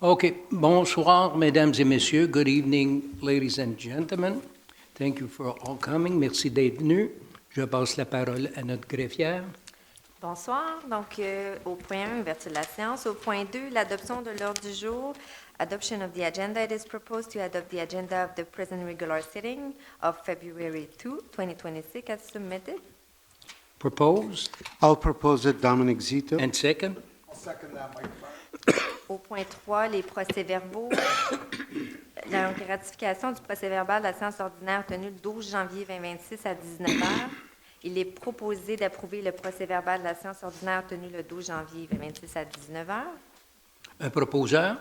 OK. Bonsoir, mesdames et messieurs. Good evening, ladies and gentlemen. Thank you for all coming. Merci d'être venus. Je passe la parole à notre greffière. Bonsoir. Donc, au point 1, ouverture de la séance. Au point 2, l'adoption de l'ordre du jour. Adoption of the agenda. It is proposed to adopt the agenda of the present regular sitting of February 2, 2026 as submitted. Proposed I'll propose it, Dominic Zito. and second. Au point 3, les procès-verbaux. La ratification du procès-verbal de la séance ordinaire tenue le 12 janvier 2026 à 19h. Il est proposé d'approuver le procès-verbal de la séance ordinaire tenue le 12 janvier 2026 à 19h. Un proposeur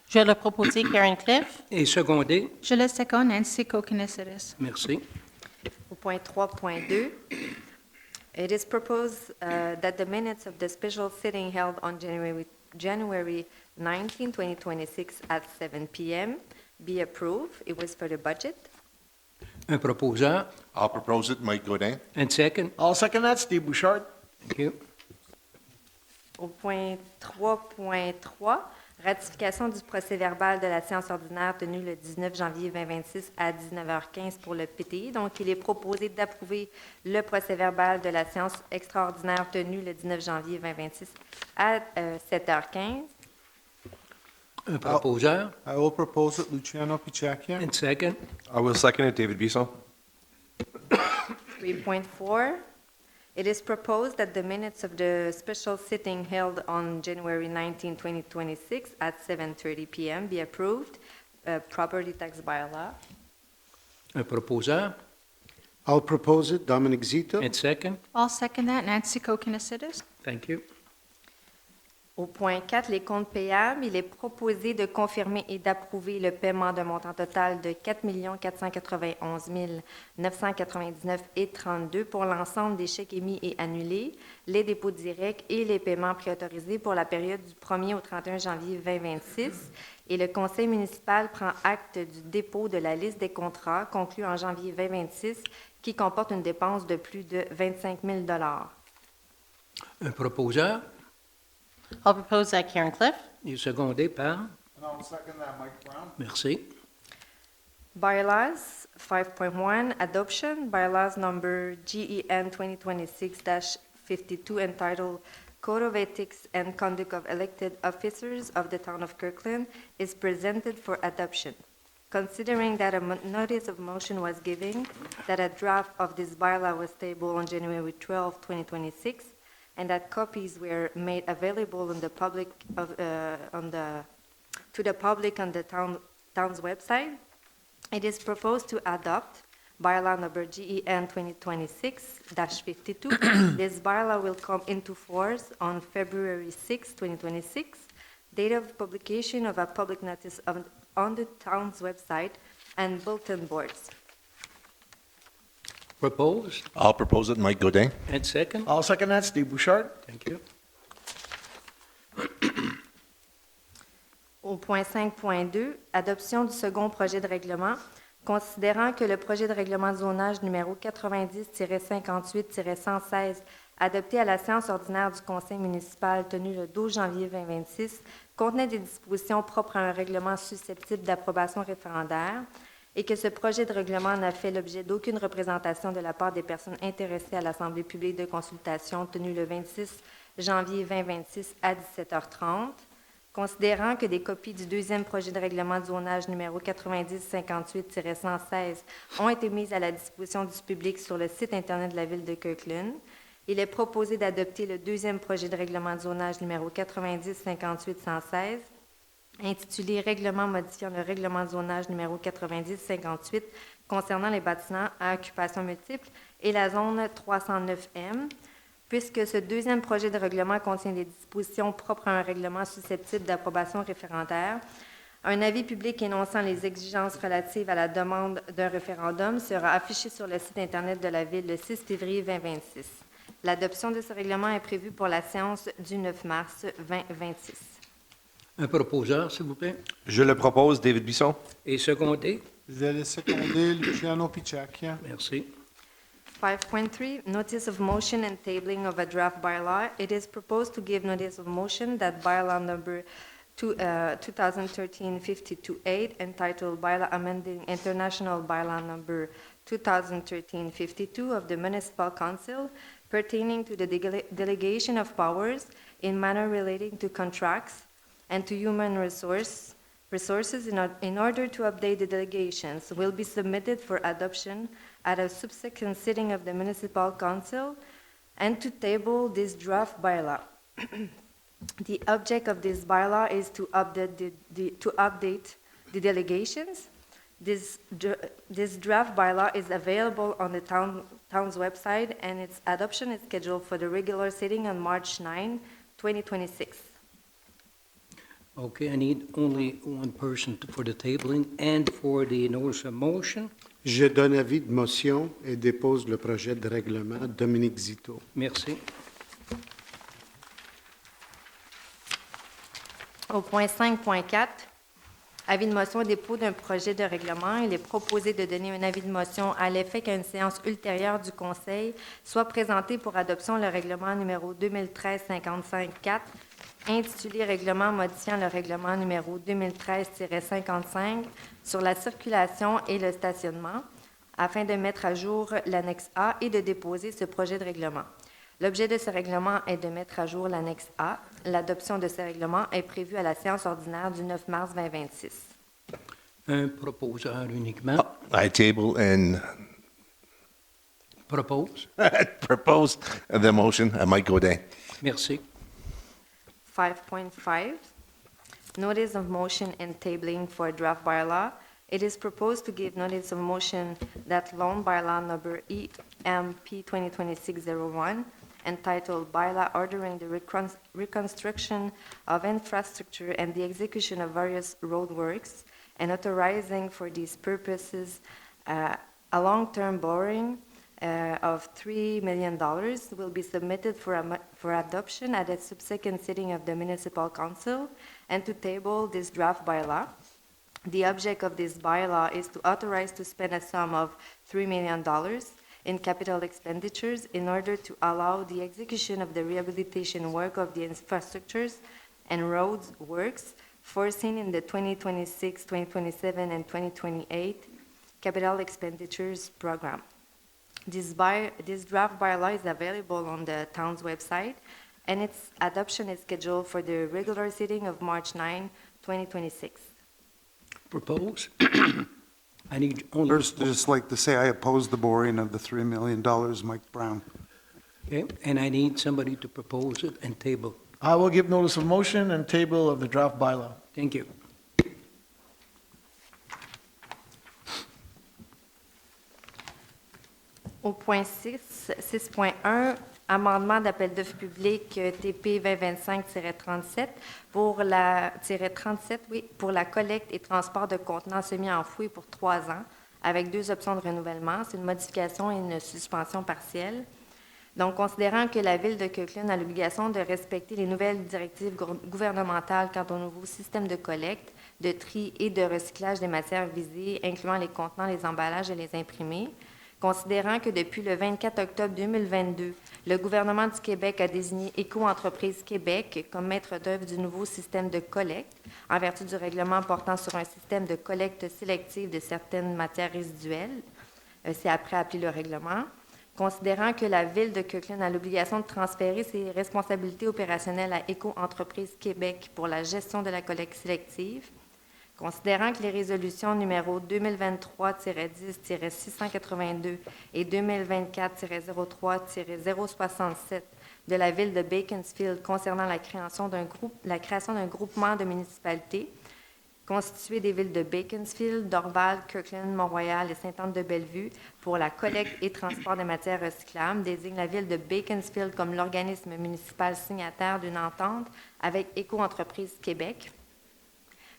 Je le proposer Karen Cliff. et secondé. Je le seconde, Nancy Kokonisides. Merci. Au point 3.2, it is proposed that the minutes of the special sitting held on January 19, 2026 at 7 p.m. be approved. It was for the budget. Un proposeur I'll propose it, Mike Godin. and second. I'll second that, Steve Bouchard. Thank you. Au point 3.3, ratification du procès-verbal de la séance ordinaire tenue le 19 janvier 2026 à 19h15 pour le PTI. Donc, il est proposé d'approuver le procès-verbal de la séance extraordinaire tenue le 19 janvier 2026 à 7h15. Un proposeur I will propose it, Luciano Picciacchia. and second. I will second it, David Bisson. 3.4, it is proposed that the minutes of the special sitting held on January 19, 2026 at 7:30 p.m. be approved. Property tax bylaw. Un proposeur I'll propose it, Dominic Zito. and second. I'll second that, Nancy Kokonisides. Thank you. Au point 4, les comptes payables, il est proposé de confirmer et d'approuver le paiement d'un montant total de 4 491 999,32 pour l'ensemble des chèques émis et annulés, les dépôts directs et les paiements préautorisés pour la période du 1er au 31 janvier 2026. Et le conseil municipal prend acte du dépôt de la liste des contrats conclus en janvier 2026 qui comporte une dépense de plus de 25 000 Un proposeur I'll propose that Karen Cliff. et secondé par. And I'll second that, Mike Brown. Merci. Bylaws 5.1 Adoption Bylaws number GEN 2026-52 entitled Code of Ethics and Conduct of Elected Officers of the Town of Kirkland is presented for adoption. Considering that a notice of motion was given, that a draft of this bylaw was tabled on January 12, 2026, and that copies were made available on the public to the public on the town's website, it is proposed to adopt bylaw number GEN 2026-52. This bylaw will come into force on February 6, 2026, date of publication of a public notice on the town's website and bulletin boards. Proposed I'll propose it, Mike Godin. and second. I'll second that, Steve Bouchard. Thank you. Au point 5.2, adoption du second projet de règlement. Considérant que le projet de règlement de zonage numéro 90-58-116, adopté à la séance ordinaire du conseil municipal tenue le 12 janvier 2026, contenait des dispositions propres à un règlement susceptible d'approbation référendaire et que ce projet de règlement n'a fait l'objet d'aucune représentation de la part des personnes intéressées à l'Assemblée publique de consultation tenue le 26 janvier 2026 à 17h30. Considérant que des copies du deuxième projet de règlement de zonage numéro 90-58-116 ont été mises à la disposition du public sur le site Internet de la Ville de Kirkland, il est proposé d'adopter le deuxième projet de règlement de zonage numéro 90-58-116, intitulé « Règlement modifiant le règlement de zonage numéro 90-58 concernant les bâtiments à occupation multiple et la zone 309M », puisque ce deuxième projet de règlement contient des dispositions propres à un règlement susceptible d'approbation référendaire. Un avis public énonçant les exigences relatives à la demande d'un référendum sera affiché sur le site Internet de la Ville le 6 février 2026. L'adoption de ce règlement est prévue pour la séance du 9 mars 2026. Un proposeur, s'il vous plaît. Je le propose, David Bisson. Et secondé. Je vais le seconder, Luciano Picciacchia. Merci. 5.3, notice of motion and tabling of a draft bylaw. It is proposed to give notice of motion that bylaw number 2013-52-8, entitled Bylaw Amending International Bylaw Number 2013-52 of the Municipal Council pertaining to the delegation of powers in manner relating to contracts and to human resources in order to update the delegations will be submitted for adoption at a subsequent sitting of the Municipal Council and to table this draft bylaw. The object of this bylaw is to update the delegations. This draft bylaw is available on the town's website, and its adoption is scheduled for the regular sitting on March 9, 2026. Okay, I need only one person for the tabling and for the notice of motion. Je donne avis de motion et dépose le projet de règlement. Dominique Zito. Merci. Au point 5.4, avis de motion et dépôt d'un projet de règlement. Il est proposé de donner un avis de motion à l'effet qu'à une séance ultérieure du Conseil soit présenté pour adoption le règlement numéro 2013-55-4, intitulé Règlement modifiant le règlement numéro 2013-55 sur la circulation et le stationnement, afin de mettre à jour l'annexe A et de déposer ce projet de règlement. L'objet de ce règlement est de mettre à jour l'annexe A. L'adoption de ce règlement est prévue à la séance ordinaire du 9 mars 2026. Un proposeur uniquement. I table and Propose. propose the motion. Mike Godin. Merci. 5.5, notice of motion and tabling for draft bylaw. It is proposed to give notice of motion that loan bylaw number EMP 2026-01, entitled Bylaw Ordering the Reconstruction of Infrastructure and the Execution of Various Roadworks, and authorizing for these purposes a long-term borrowing of $3 million will be submitted for adoption at a subsequent sitting of the Municipal Council, and to table this draft bylaw. The object of this bylaw is to authorize to spend a sum of $3 million in capital expenditures in order to allow the execution of the rehabilitation work of the infrastructures and roads works foreseen in the 2026, 2027, and 2028 capital expenditures program. This draft bylaw is available on the town's website, and its adoption is scheduled for the regular sitting of March 9, 2026. Propose. I need only. First, I'd just like to say I oppose the borrowing of the $3 million, Mike Brown. Okay, and I need somebody to propose it and table. I will give notice of motion and table of the draft bylaw. Thank you. Au point 6.1, amendement d'appel d'offres public TP 2025-37 pour la collecte et transport de contenants semi-enfouis pour 3 ans, avec 2 options de renouvellement. C'est une modification et une suspension partielle. Donc, considérant que la Ville de Kirkland a l'obligation de respecter les nouvelles directives gouvernementales quant au nouveau système de collecte, de tri et de recyclage des matières visées, incluant les contenants, les emballages et les imprimés, considérant que depuis le 24 octobre 2022, le gouvernement du Québec a désigné Éco-entreprise Québec comme maître d'œuvre du nouveau système de collecte, en vertu du règlement portant sur un système de collecte sélective de certaines matières résiduelles, c'est après appeler le règlement, considérant que la Ville de Kirkland a l'obligation de transférer ses responsabilités opérationnelles à Éco-entreprise Québec pour la gestion de la collecte sélective, considérant que les résolutions numéro 2023-10-682 et 2024-03-067 de la Ville de Beaconsfield concernant la création d'un groupement de municipalités constitué des villes de Beaconsfield, Dorval, Kirkland, Mont-Royal et Sainte-Anne-de-Bellevue pour la collecte et transport des matières recyclables désigne la Ville de Beaconsfield comme l'organisme municipal signataire d'une entente avec Éco-entreprise Québec.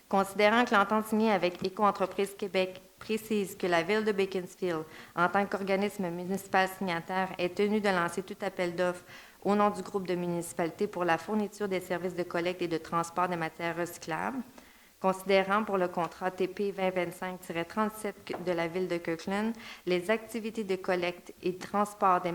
Considérant que l'entente signée avec Éco-entreprise Québec précise que la Ville de Beaconsfield, en tant qu'organisme municipal signataire, est tenue de lancer tout appel d'offres au nom du groupe de municipalités pour la fourniture des services de collecte et de transport des matières recyclables. Considérant pour le contrat TP 2025-37 de la Ville de Kirkland les activités de collecte et de transport des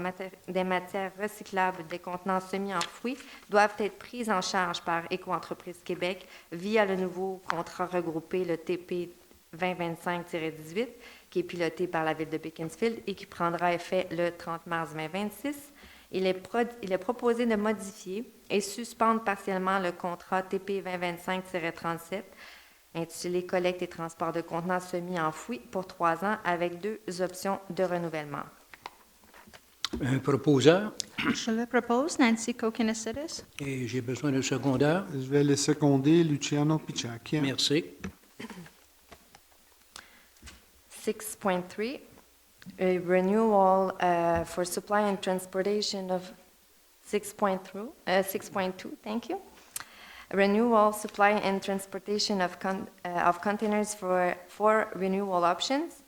matières recyclables des contenants semi-enfouis doivent être prises en charge par Éco-entreprise Québec via le nouveau contrat regroupé, le TP 2025-18, qui est piloté par la Ville de Beaconsfield et qui prendra effet le 30 mars 2026. Il est proposé de modifier et suspendre partiellement le contrat TP 2025-37 intitulé Collecte et transport de contenants semi-enfouis pour 3 ans avec 2 options de renouvellement. Un proposeur, Je le propose, Nancy Kokinesitis. et j'ai besoin de secondeur. Je vais le seconder, Luciano Picciacchia. Merci. 6.3, a renewal for supply and transportation of 6.2, thank you. Renewal, supply and transportation of containers for 4 renewal options.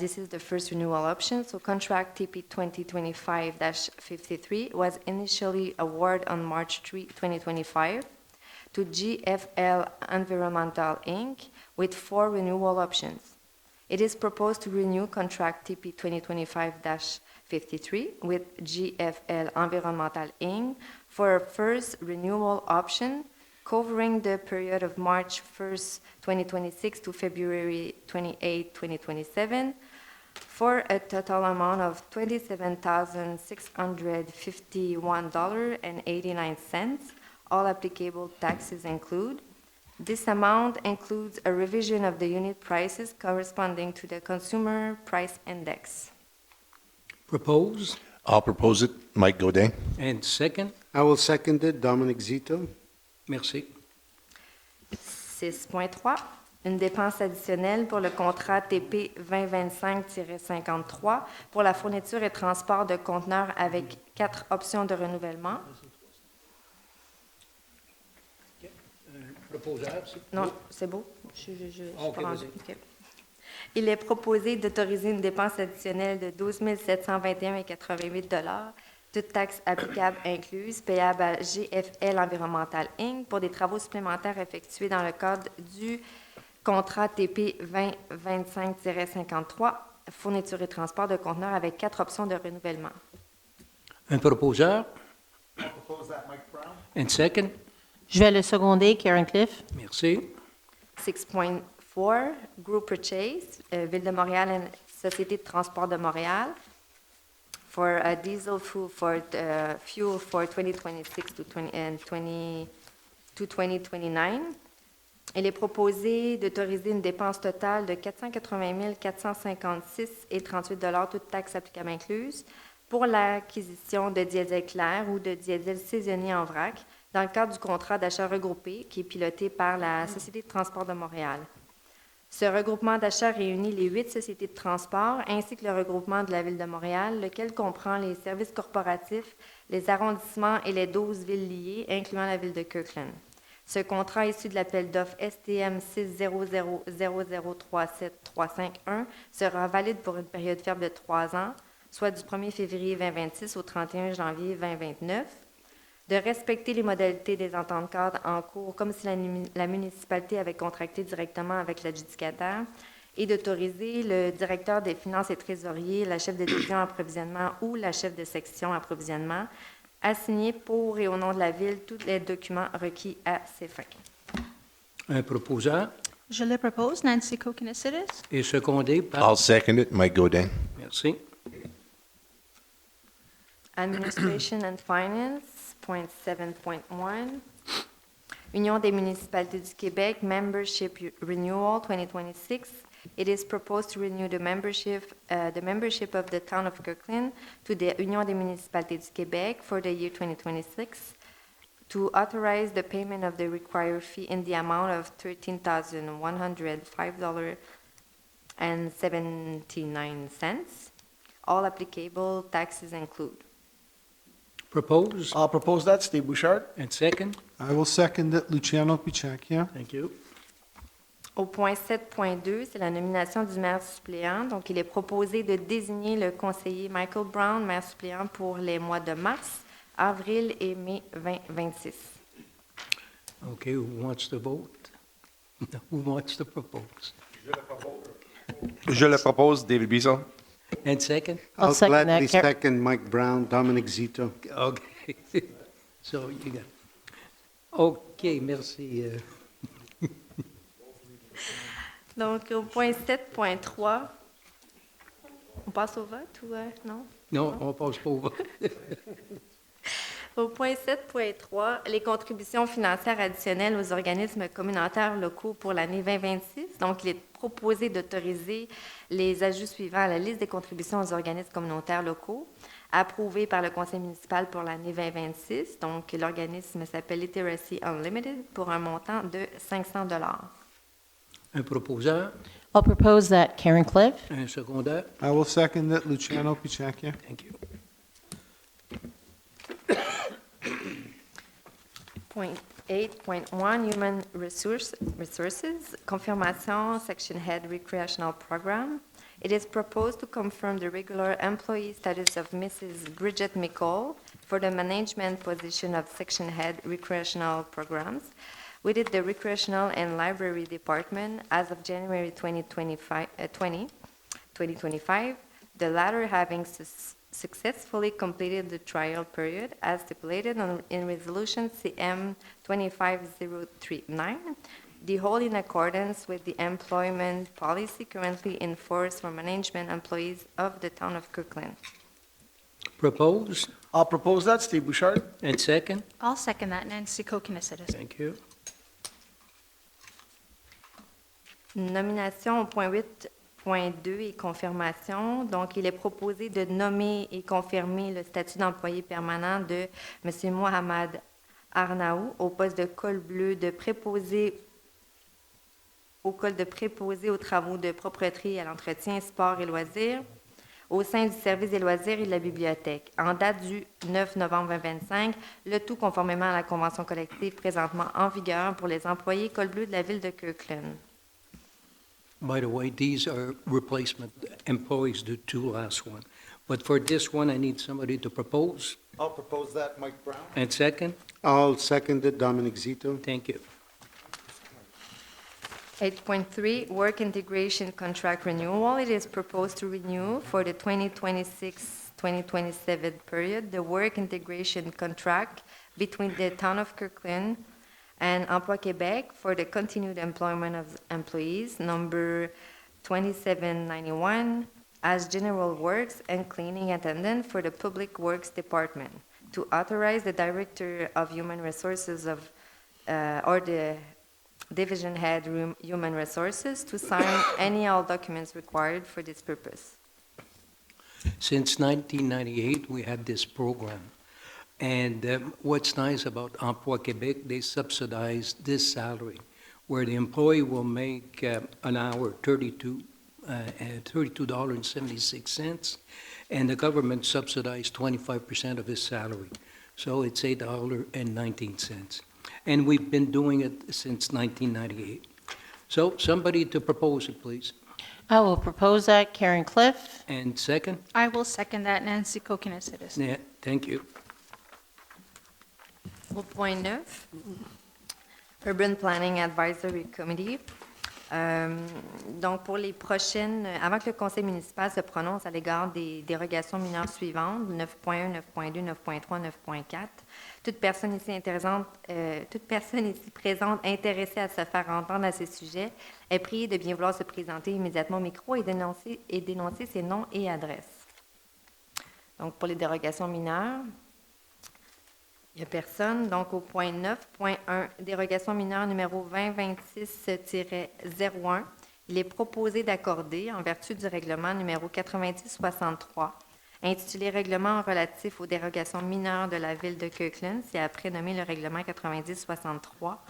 This is the first renewal option. So contract TP 2025-53 was initially awarded on March 3, 2025 to GFL Environmental Inc. with 4 renewal options. It is proposed to renew contract TP 2025-53 with GFL Environmental Inc. for a first renewal option covering the period of March 1st, 2026 to February 28, 2027 for a total amount of $27,651.89, all applicable taxes include. This amount includes a revision of the unit prices corresponding to the Consumer Price Index. Propose. I'll propose it. Mike Godin. And second. I will second it, Dominic Zito. Merci. 6.3, une dépense additionnelle pour le contrat TP 2025-53 pour la fourniture et transport de conteneurs avec 4 options de renouvellement. Proposeur, Non, c'est beau. Je Ok, pas rendue. vas-y. OK. Il est proposé d'autoriser une dépense additionnelle de 12 721,88 toutes taxes applicables incluses, payables à GFL Environmental Inc. pour des travaux supplémentaires effectués dans le cadre du contrat TP 2025-53, fourniture et transport de conteneurs avec 4 options de renouvellement. Un proposeur. And second. Je vais le seconder, Karen Cliff. Merci. 6.4, Group Purchase, Ville de Montréal et Société de transport de Montréal, for diesel fuel for 2026 to 2029. Il est proposé d'autoriser une dépense totale de 480 456,38 toutes taxes applicables incluses, pour l'acquisition de diesel clair ou de diesel saisonnier en vrac dans le cadre du contrat d'achat regroupé qui est piloté par la Société de transport de Montréal. Ce regroupement d'achat réunit les 8 sociétés de transport ainsi que le regroupement de la Ville de Montréal, lequel comprend les services corporatifs, les arrondissements et les 12 villes liées, incluant la Ville de Kirkland. Ce contrat issu de l'appel d'offres STM 60000373551 sera valide pour une période ferme de 3 ans, soit du 1er février 2026 au 31 janvier 2029. De respecter les modalités des ententes cadres en cours, comme si la municipalité avait contracté directement avec l'adjudicataire, et d'autoriser le directeur des finances et trésorier, la chef de division approvisionnement ou la chef de section approvisionnement à signer pour et au nom de la Ville tous les documents requis à ces fins. Un proposeur. Je le propose, Nancy Kokinesitis. Et secondé par. I'll second it. Mike Godin. Merci. Administration and Finance, point 7.1. Union des municipalités du Québec, Membership Renewal 2026. It is proposed to renew the membership of the Town of Kirkland to the Union des municipalités du Québec for the year 2026, to authorize the payment of the required fee in the amount of $13,105.79. All applicable taxes include. Propose. I'll propose that, Steve Bouchard. And second. I will second it, Luciano Picciacchia. Thank you. Au point 7.2, c'est la nomination du maire suppléant. Donc, il est proposé de désigner le conseiller Michael Brown, maire suppléant, pour les mois de mars, avril et mai 2026. Okay, who wants to vote? Who wants to propose? Je le propose, David Bisson. And second? I'll I'll second gladly that, Car- second Mike Brown, Dominic Zito. Okay. So you got, OK, merci. Donc, au point 7.3, on passe au vote ou non? Non, on passe pas au vote. Au point 7.3, les contributions financières additionnelles aux organismes communautaires locaux pour l'année 2026. Donc, il est proposé d'autoriser les ajouts suivants à la liste des contributions aux organismes communautaires locaux, approuvés par le conseil municipal pour l'année 2026. Donc, l'organisme s'appelle Literacy Unlimited pour un montant de 500 $. Un proposeur, I'll propose that Karen Cliff. un secondaire. I will second that, Luciano Pichacchia. Thank you. Point 8.1, Human Resources, Confirmation, Section Head Recreational Program. It is proposed to confirm the regular employee status of Mrs. Bridget McCall for the management position of Section Head Recreational Programs within the Recreational and Library Department as of January 2025, the latter having successfully completed the trial period as stipulated in Resolution CM 25039, the whole in accordance with the employment policy currently in force for management employees of the town of Kirkland. Proposed, I'll propose that, Steve Bouchard. and second. I'll second that, Nancy Kokinis. Thank you. Nomination au point 8.2 et confirmation. Donc, il est proposé de nommer et confirmer le statut d'employé permanent de M. Mohamed Arnaou au poste de col bleu de préposé aux travaux de propreté, à l'entretien, sport et loisirs au sein du service des loisirs et de la bibliothèque, en date du 9 novembre 2025, le tout conformément à la convention collective présentement en vigueur pour les employés col bleu de la ville de Kirkland. By the way, these are replacement employees, the two last one. But for this one, I need somebody to propose. I'll propose that, Mike Brown. And second? I'll second it, Dominic Zito. Thank you. 8.3, Work Integration Contract Renewal. It is proposed to renew for the 2026-2027 period the work integration contract between the Town of Kirkland and Emploi Québec for the continued employment of employees, number 2791, as general works and cleaning attendant for the Public Works Department, to authorize the Director of Human Resources or the Division Head Human Resources to sign any all documents required for this purpose. Since 1998, we have this program. And what's nice about Emploi Québec, they subsidize this salary, where the employee will make an hour $32.76, and the government subsidized 25% of his salary. So it's $8.19. And we've been doing it since 1998. So somebody to propose it, please. I will propose that Karen Cliff. And second? I will second that, Nancy Kokinis. Yeah, thank you. Au point 9, Urban Planning Advisory Committee. Donc, pour les prochaines, avant que le conseil municipal se prononce à l'égard des dérogations mineures suivantes, 9.1, 9.2, 9.3, 9.4, toute personne ici présente intéressée à se faire entendre à ce sujet est priée de bien vouloir se présenter immédiatement au micro et dénoncer ses noms et adresses. Donc, pour les dérogations mineures, il n'y a personne. Donc, au point 9.1, dérogation mineure numéro 2026-01, il est proposé d'accorder, en vertu du règlement numéro 9063, intitulé Règlement relatif aux dérogations mineures de la ville de Kirkland, c'est après nommé le règlement 9063,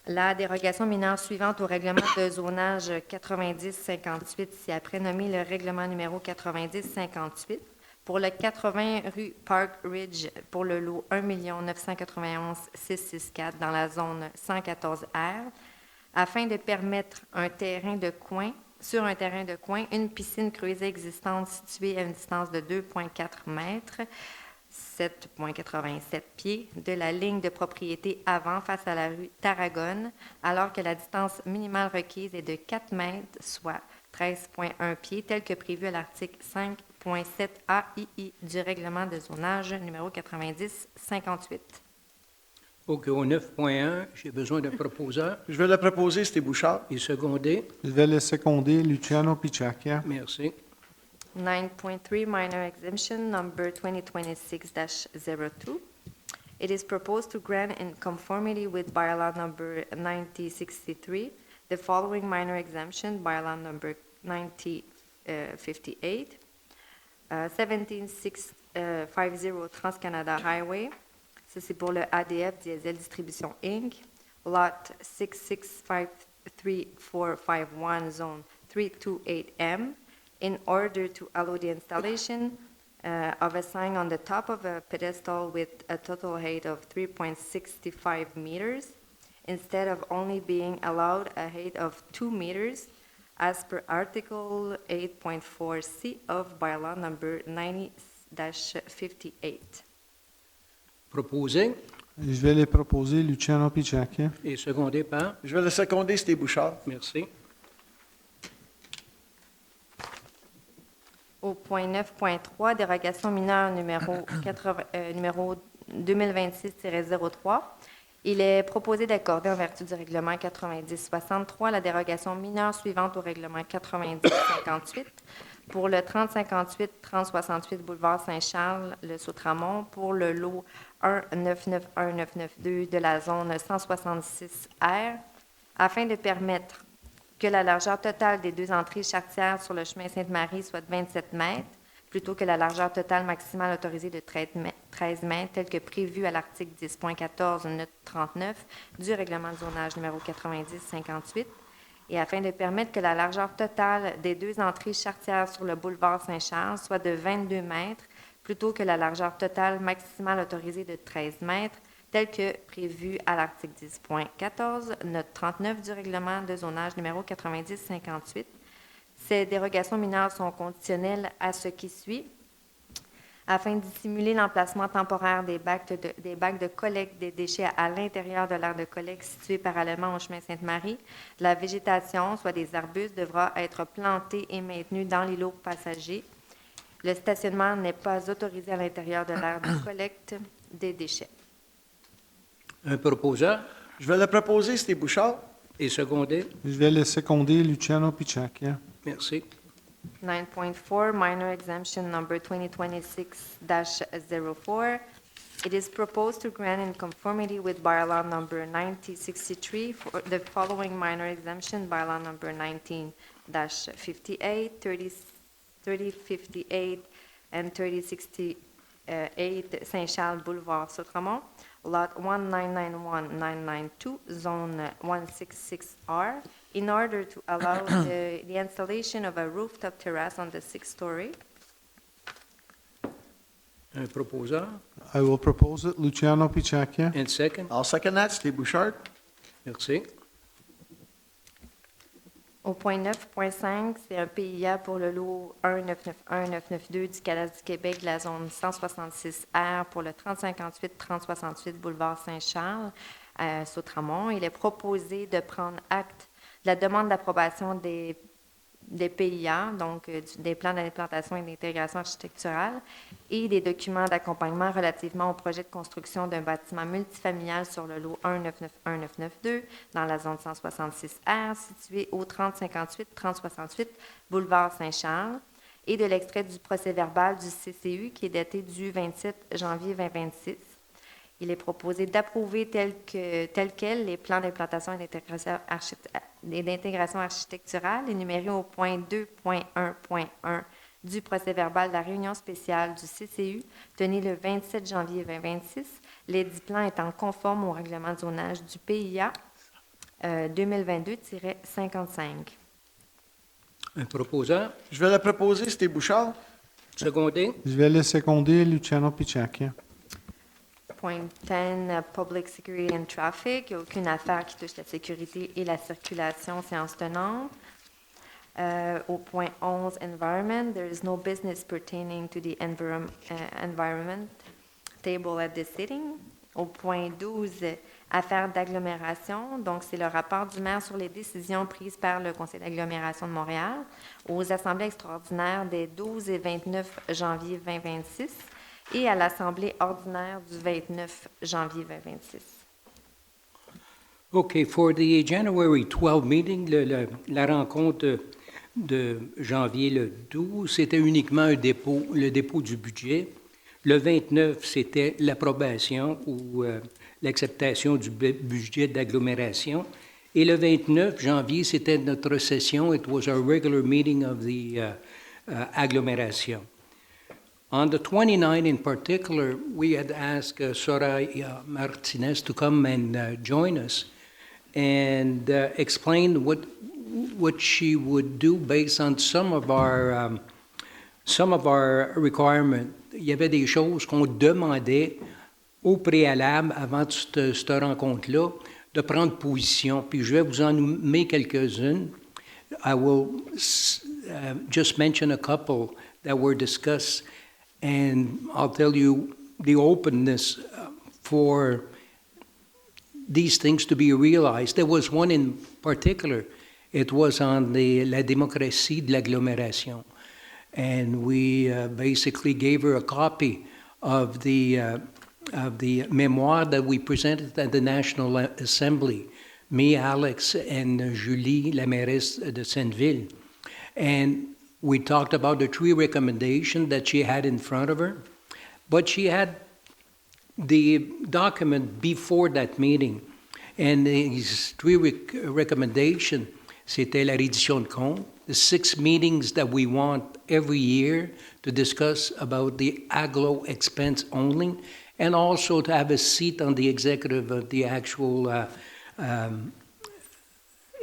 la dérogation mineure suivante au règlement de zonage 9058, c'est après nommé le règlement numéro 9058, pour le 80 rue Park Ridge, pour le lot 1 991 664 dans la zone 114R, afin de permettre sur un terrain de coin, une piscine creusée existante située à une distance de 2,4 mètres 7,87 pieds de la ligne de propriété avant face à la rue Tarragone, alors que la distance minimale requise est de 4 mètres, soit 13,1 pieds, tel que prévu à l'article 5,7 AII du règlement de zonage numéro 90-58. OK, au 9.1, j'ai besoin d'un proposeur Je vais le proposer, c'était Bouchard. et secondé. Je vais le seconder, Luciano Picciacchia. Merci. 9.3 minor exemption number 2026-02. It is proposed to grant in conformity with bylaw number 9063 the following minor exemption, bylaw number 9058, 17650 Trans-Canada Highway. Ça, c'est pour le ADF Diesel Distribution Inc. Lot 6653451, zone 328M. In order to allow the installation of a sign on the top of a pedestal with a total height of 3.65 meters, instead of only being allowed a height of 2 meters, as per Article 8.4C of Bylaw Number 90-58. Proposé Je vais le proposer, Luciano Picciacchia. et secondé par. Je vais le seconder, c'était Bouchard. Merci. Au point 9.3, dérogation mineure numéro 2026-03, il est proposé d'accorder en vertu du règlement 90-63 la dérogation mineure suivante au règlement 90-58 pour le 3058-3068 boulevard Saint-Charles, le Sautramont, pour le lot 1991992 de la zone 166R, afin de permettre que la largeur totale des deux entrées charretières sur le chemin Sainte-Marie soit de 27 mètres, plutôt que la largeur totale maximale autorisée de 13 mètres, telle que prévue à l'article 10.14, note 39 du règlement de zonage numéro 90-58, et afin de permettre que la largeur totale des deux entrées charretières sur le boulevard Saint-Charles soit de 22 mètres, plutôt que la largeur totale maximale autorisée de 13 mètres, tel que prévu à l'article 10.14, note 39 du règlement de zonage numéro 90-58. Ces dérogations mineures sont conditionnelles à ce qui suit. Afin de dissimuler l'emplacement temporaire des bacs de collecte des déchets à l'intérieur de l'aire de collecte située parallèlement au chemin Sainte-Marie, la végétation, soit des arbustes, devra être plantée et maintenue dans l'îlot passager. Le stationnement n'est pas autorisé à l'intérieur de l'aire de collecte des déchets. Un proposeur Je vais le proposer, c'était Bouchard. et secondé. Je vais le seconder, Luciano Picciacchia. Merci. 9.4 minor exemption number 2026-04. It is proposed to grant in conformity with bylaw number 9063 for the following minor exemption, bylaw number 19-58, 3058, and 3068 Saint-Charles Boulevard, Sautramont, lot 1991992, zone 166R, in order to allow the installation of a rooftop terrace on the sixth story. Un proposeur I will propose it, Luciano Picciacchia. and second. I'll second that, c'était Bouchard. Merci. Au point 9.5, c'est un PIA pour le lot 1991992 du Cadastre du Québec de la zone 166R pour le 3058-3068 boulevard Saint-Charles, à Sautramont. Il est proposé de prendre acte de la demande d'approbation des PIA, donc des plans d'implantation et d'intégration architecturale, et des documents d'accompagnement relativement au projet de construction d'un bâtiment multifamilial sur le lot 1991992 dans la zone 166R, situé au 3058-3068 boulevard Saint-Charles, et de l'extrait du procès-verbal du CCU qui est daté du 27 janvier 2026. Il est proposé d'approuver tel quel les plans d'implantation et d'intégration architecturale énumérés au point 2.1.1 du procès-verbal de la réunion spéciale du CCU tenue le 27 janvier 2026, les 10 plans étant conformes au règlement de zonage du PIA 2022-55. Un proposeur Je vais le proposer, c'était Bouchard. secondé. Je vais le seconder, Luciano Picciacchia. Point 10, Public Security and Traffic. Il n'y a aucune affaire qui touche la sécurité et la circulation, séance tenante. Au point 11, Environment. There is no business pertaining to the environment. table at this sitting. Au point 12, affaires d'agglomération. Donc, c'est le rapport du maire sur les décisions prises par le conseil d'agglomération de Montréal aux assemblées extraordinaires des 12 et 29 janvier 2026 et à l'assemblée ordinaire du 29 janvier 2026. Okay, for the January 12 meeting, la rencontre de janvier le 12, c'était uniquement le dépôt du budget. Le 29, c'était l'approbation ou l'acceptation du budget d'agglomération. Et le 29 janvier, c'était notre session. It was our regular meeting of the agglomeration. On the 29th in particular, we had asked Soraya Martinez to come and join us and explain what she would do based on some of our requirements. Il y avait des choses qu'on demandait au préalable avant cette rencontre-là de prendre position. Puis je vais vous en nommer quelques-unes. I will just mention a couple that were discussed, and I'll tell you the openness for these things to be realized. There was one in particular. It was on la démocratie de l'agglomération. And we basically gave her a copy of the memoir that we presented at the National Assembly, me, Alex, and Julie, la mairesse de Sainte-Ville. And we talked about the three recommendations that she had in front of her, but she had the document before that meeting. And these three recommendations, c'était la reddition de comptes, the 6 meetings that we want every year to discuss about the aglo expense only, and also to have a seat on the executive of the actual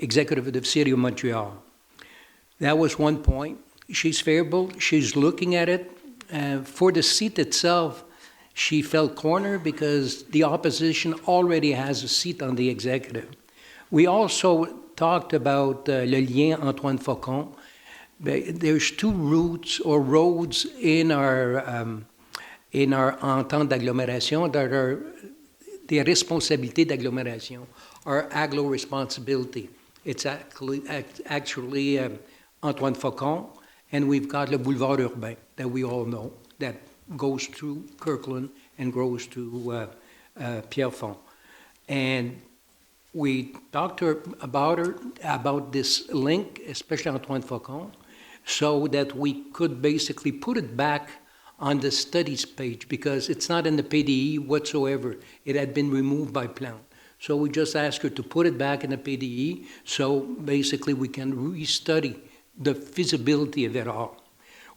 executive of the City of Montreal. That was one point. She's favorable. She's looking at it. For the seat itself, she felt cornered because the opposition already has a seat on the executive. We also talked about le lien Antoine Faucon. There's 2 routes or roads in our entente d'agglomération that are the responsabilités d'agglomération, or aglo responsibility. It's actually Antoine Faucon, and we've got le boulevard urbain that we all know that goes through Kirkland and goes to Pierrefonds. And we talked to her about this link, especially Antoine Faucon, so that we could basically put it back on the studies page because it's not in the PDE whatsoever. It had been removed by Plant. So we just asked her to put it back in the PDE so basically we can restudy the feasibility of it all.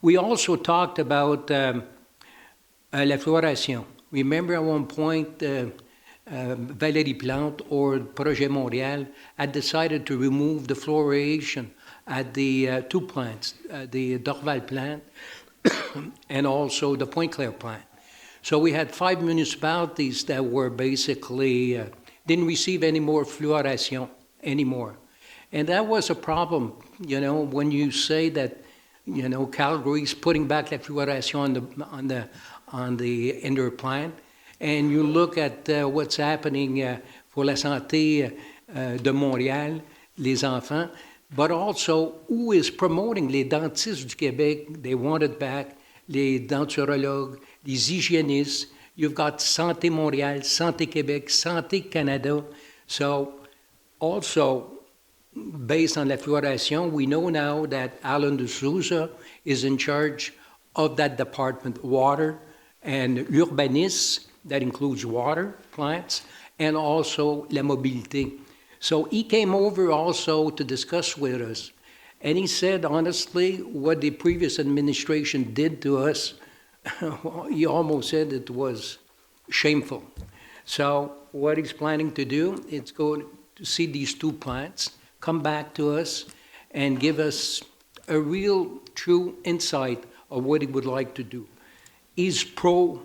We also talked about la fluoration. Remember at one point, Valérie Plante or Projet Montréal had decided to remove the fluoridation at the 2 plants, the Dorval plant and also the Pointe-Claire plant. So we had 5 municipalities that were basically didn't receive any more fluoridation anymore. And that was a problem, when you say that, Calgary's putting back that fluoridation on the indoor plant, and you look at what's happening for la santé de Montréal, les enfants, but also who is promoting les dentistes du Québec, they want it back, les denturologues, les hygiénistes. You've got Santé Montréal, Santé Québec, Santé Canada. So also, based on la fluoridation, we know now that Alan de Souza is in charge of that department, water, and urbanisme, that includes water, plants, and also la mobilité. So he came over also to discuss with us. And he said, honestly, what the previous administration did to us, he almost said it was shameful. So what he's planning to do is go to see these 2 plants, come back to us, and give us a real, true insight of what he would like to do. He's pro,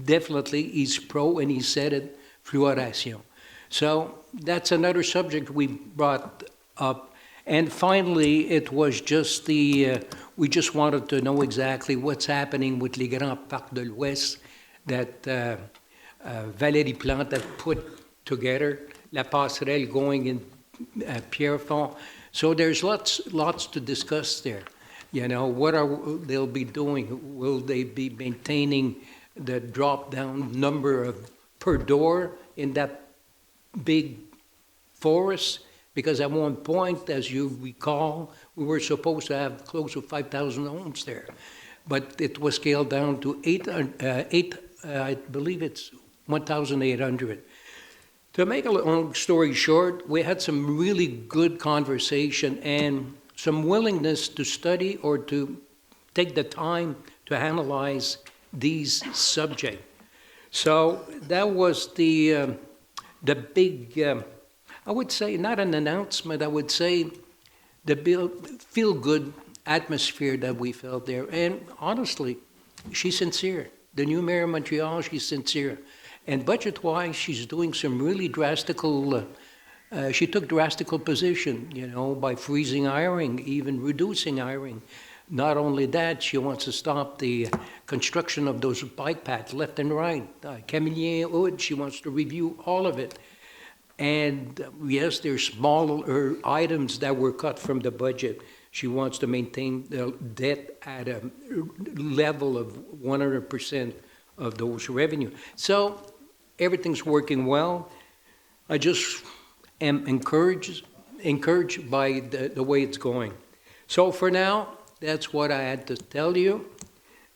definitely he's pro, and he said it, fluoridation. So that's another subject we brought up. And finally, it was just we just wanted to know exactly what's happening with les Grands Parcs de l'Ouest, that Valérie Plante had put together, La Passerelle going in Pierrefonds. So there's lots to discuss there. You know, what they'll be doing? Will they be maintaining the drop-down number of per door in that big forest? Because at one point, as you recall, we were supposed to have close to 5,000 homes there. But it was scaled down to I believe it's 1,800. To make a long story short, we had some really good conversation and some willingness to study or to take the time to analyze these subjects. So that was the big, I would say, not an announcement, I would say the feel-good atmosphere that we felt there. And honestly, she's sincere. The new mayor of Montreal, she's sincere. And budget-wise, she's doing some really she took drastical position, you know, by freezing hiring, even reducing hiring. Not only that, she wants to stop the construction of those bike paths left and right. Camillien Hood, she wants to review all of it. And yes, there's smaller items that were cut from the budget. She wants to maintain the debt at a level of 100% of those revenue. So everything's working well. I just am encouraged by the way it's going. So for now, that's what I had to tell you.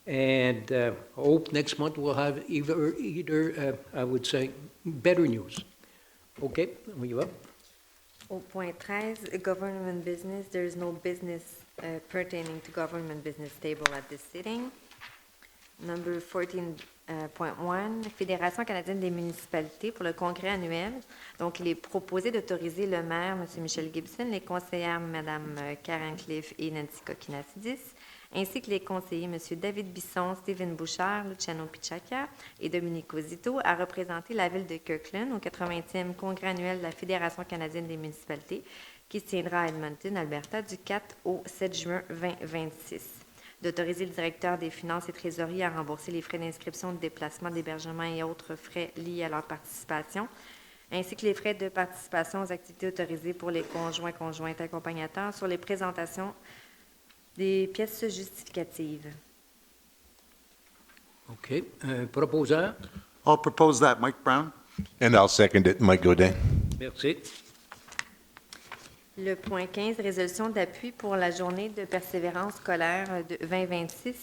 And I hope next month we'll have either I would say, better news. Okay, are you up? Au point 13, government business, there is no business pertaining to government business table at this sitting. Number 14.1, Fédération canadienne des municipalités pour le congrès annuel. Donc, il est proposé d'autoriser le maire, M. Michel Gibson, les conseillères, Mme Karen Cliff et Nancy Kokinatidis, ainsi que les conseillers, M. David Bisson, Stephen Bouchard, Luciano Pichacca et Domenico Zito, à représenter la ville de Kirkland au 80e congrès annuel de la Fédération canadienne des municipalités qui se tiendra à Edmonton, Alberta, du 4 au 7 juin 2026. D'autoriser le directeur des finances et trésorerie à rembourser les frais d'inscription, de déplacement, d'hébergement et autres frais liés à leur participation, ainsi que les frais de participation aux activités autorisées pour les conjointes accompagnateurs sur les présentations des pièces justificatives. OK. Proposeur? I'll propose that. Mike Brown? And I'll second it, Mike Godin. Merci. Le point 15, résolution d'appui pour la journée de persévérance scolaire de 2026.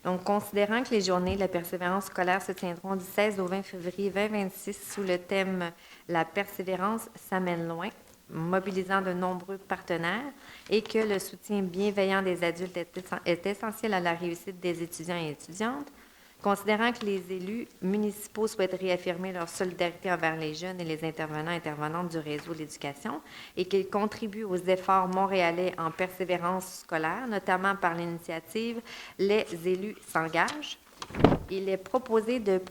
Donc, considérant que les journées de la persévérance scolaire se tiendront du 16 au 20 février 2026 sous le thème « La persévérance s'amène loin », mobilisant de nombreux partenaires, et que le soutien bienveillant des adultes est essentiel à la réussite des étudiants et étudiantes, considérant que les élus municipaux souhaitent réaffirmer leur solidarité envers les jeunes et les intervenantes du réseau de l'éducation et qu'ils contribuent aux efforts montréalais en persévérance scolaire, notamment par l'initiative « Les élus s'engagent », il est proposé de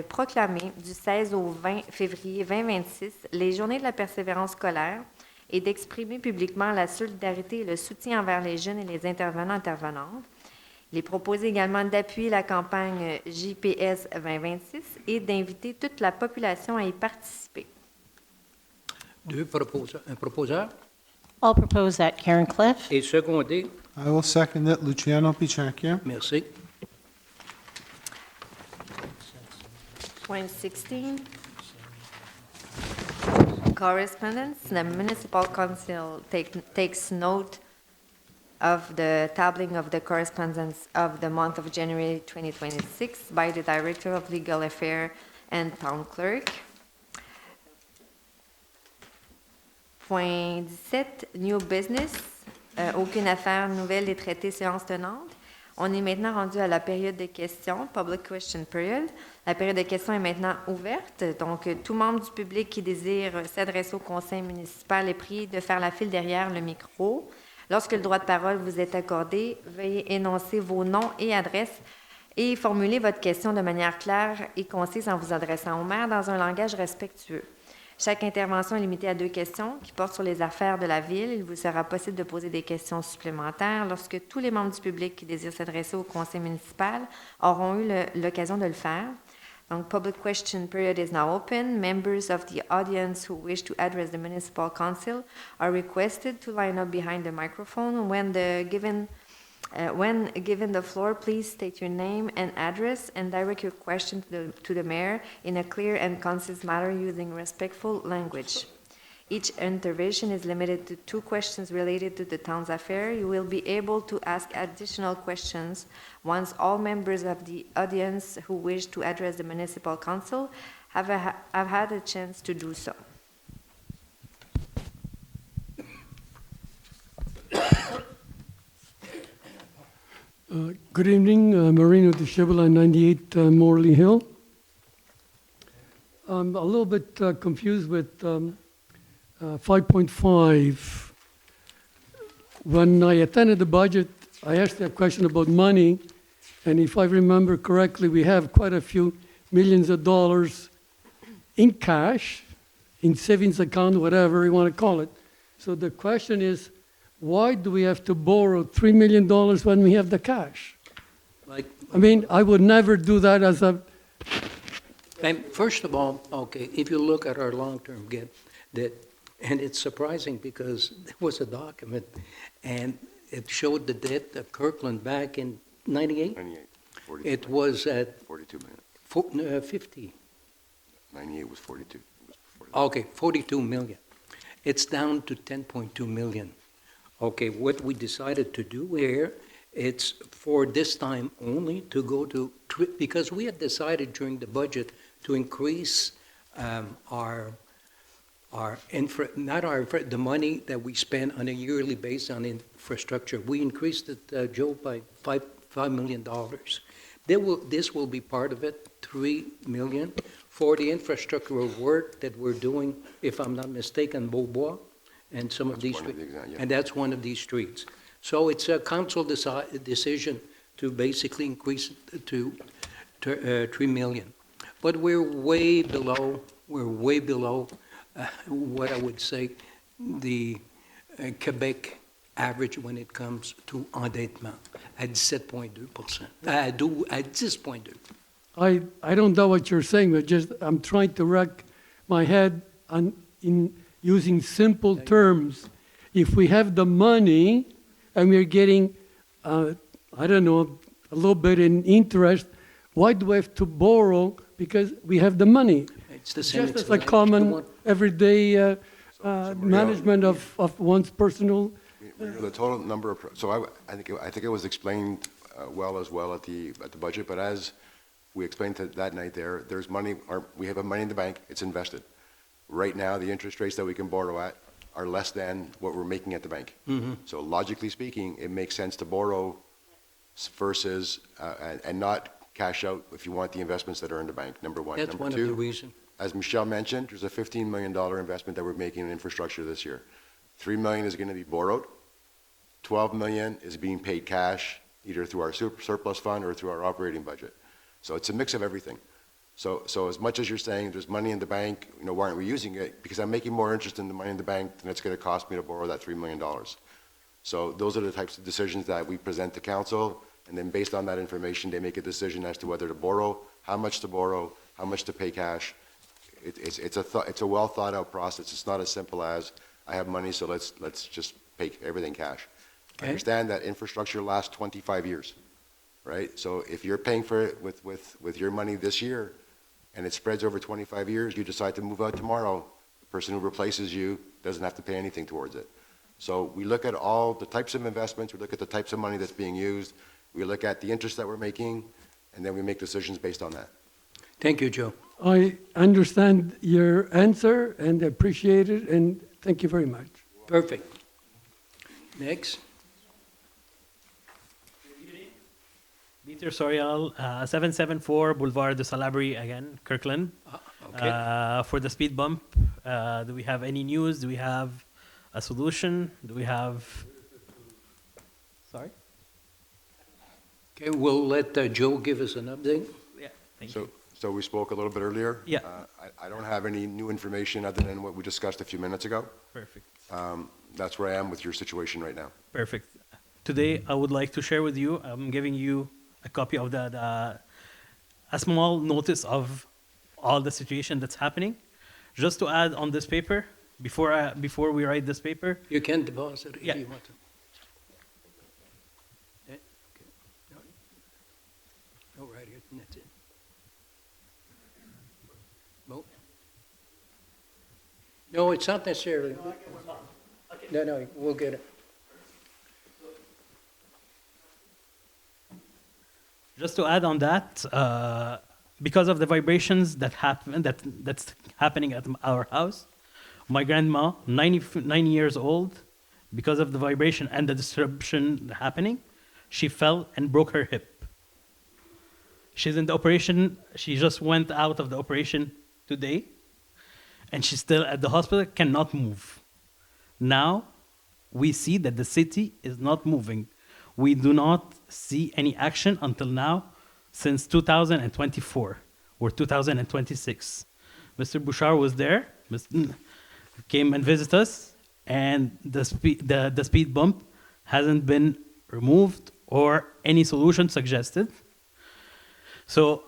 proclamer du 16 au 20 février 2026 les Journées de la persévérance scolaire et d'exprimer publiquement la solidarité et le soutien envers les jeunes et les intervenantes. Il est proposé également d'appuyer la campagne JPS 2026 et d'inviter toute la population à y participer. Un proposeur? I'll propose that Karen Cliff. Et secondé? I will second it, Luciano Pichacchia. Merci. Point 16. Correspondence. The Municipal Council takes note of the tabling of the correspondence of the month of January 2026 by the Director of Legal Affairs and Town Clerk. Point 17, New Business. Aucune affaire nouvelle est traitée séance tenante. On est maintenant rendu à la période de questions, Public Question Period. La période de questions est maintenant ouverte. Donc, tout membre du public qui désire s'adresser au conseil municipal est prié de faire la file derrière le micro. Lorsque le droit de parole vous est accordé, veuillez énoncer vos noms et adresses et formuler votre question de manière claire et concise en vous adressant au maire dans un langage respectueux. Chaque intervention est limitée à 2 questions qui portent sur les affaires de la Ville. Il vous sera possible de poser des questions supplémentaires lorsque tous les membres du public qui désirent s'adresser au conseil municipal auront eu l'occasion de le faire. Donc, public question period is now open. Members of the audience who wish to address the municipal council are requested to line up behind the microphone. When given the floor, please state your name and address and direct your question to the mayor in a clear and concise manner using respectful language. Each intervention is limited to 2 questions related to the town's affair. You will be able to ask additional questions once all members of the audience who wish to address the municipal council have had a chance to do so. Good evening, Marino de Chevrolet, 98 Morley Hill. I'm a little bit confused with 5.5. When I attended the budget, I asked a question about money, and if I remember correctly, we have quite a few millions of dollars in cash, in savings account, whatever you want to call it. So the question is, why do we have to borrow $3 million when we have the cash? Like, I mean, I would never do that as a, and first of all, okay, if you look at our long-term debt, and it's surprising because there was a document, and it showed the debt of Kirkland back in 98. 98, 42. It was at 42 million. 50. 98 was 42. It was before that. Okay, 42 million. It's down to 10.2 million. Okay, what we decided to do here, it's for this time only to go to, because we had decided during the budget to increase the money that we spend on a yearly basis on infrastructure. We increased it, Joe, by $5 million. This will be part of it, $3 million, for the infrastructural work that we're doing, if I'm not mistaken, Beaubois, and some of these One of streets. the yeah. And that's one of these streets. So it's a council decision to basically increase it to 3 million. But we're way below what I would say the Quebec average when it comes to endettement at 7.2%. At 10.2. I don't know what you're saying, but just I'm trying to wreck my head in using simple terms. If we have the money and we're getting, I don't know, a little bit in interest, why do we have to borrow? Because we have the money. It's the same. Just as a common, everyday management of one's personal. The total number of, so I think it was explained well at the budget, but as we explained that night there's money, we have money in the bank, it's invested. Right now, the interest rates that we can borrow at are less than what we're making at the bank. Mm-hmm. So logically speaking, it makes sense to borrow versus, and not cash out if you want the investments that are in the bank, number one. That's Number one two, of the reasons. as Michelle mentioned, there's a $15 million investment that we're making in infrastructure this year. $3 million is going to be borrowed. $12 million is being paid cash, either through our surplus fund or through our operating budget. So it's a mix of everything. So as much as you're saying there's money in the bank, why aren't we using it? Because I'm making more interest in the money in the bank than it's going to cost me to borrow that $3 million. So those are the types of decisions that we present to council, and then based on that information, they make a decision as to whether to borrow, how much to pay cash. It's a well thought out process. It's not as simple as I have money, so let's just pay everything cash. Okay. Understand that infrastructure lasts 25 years, right? So if you're paying for it with your money this year, and it spreads over 25 years, you decide to move out tomorrow, the person who replaces you doesn't have to pay anything towards it. So we look at all the types of investments, we look at the types of money that's being used, we look at the interest that we're making, and then we make decisions based on that. Thank you, Joe. I understand your answer and appreciate it, and thank you very much. Perfect. Next. Peter Sorial, 774 Boulevard de Salaberry again, Kirkland. Okay. For the speed bump, do we have any news? Do we have a solution? Do we have... Sorry? Okay, we'll let Joe give us an update. Yeah, thank you. So we spoke a little bit earlier. Yeah. I don't have any new information other than what we discussed a few minutes ago. Perfect. That's where I am with your situation right now. Perfect. Today, I would like to share with you, I'm giving you a copy of the a small notice of all the situation that's happening. Just to add on this paper, before we write this paper, You can deposit if Yeah. you want to. Yeah, okay. No, right here, and that's it. No, it's not necessarily. No, we'll get it. just to add on that, because of the vibrations that's happening at our house, my grandma, 90 years old, because of the vibration and the disruption happening, she fell and broke her hip. She's in the operation. She just went out of the operation today, and she's still at the hospital, cannot move. Now, we see that the city is not moving. We do not see any action until now since 2024 or 2026. Mr. Bouchard was there, came and visited us, and the speed bump hasn't been removed or any solution suggested. So,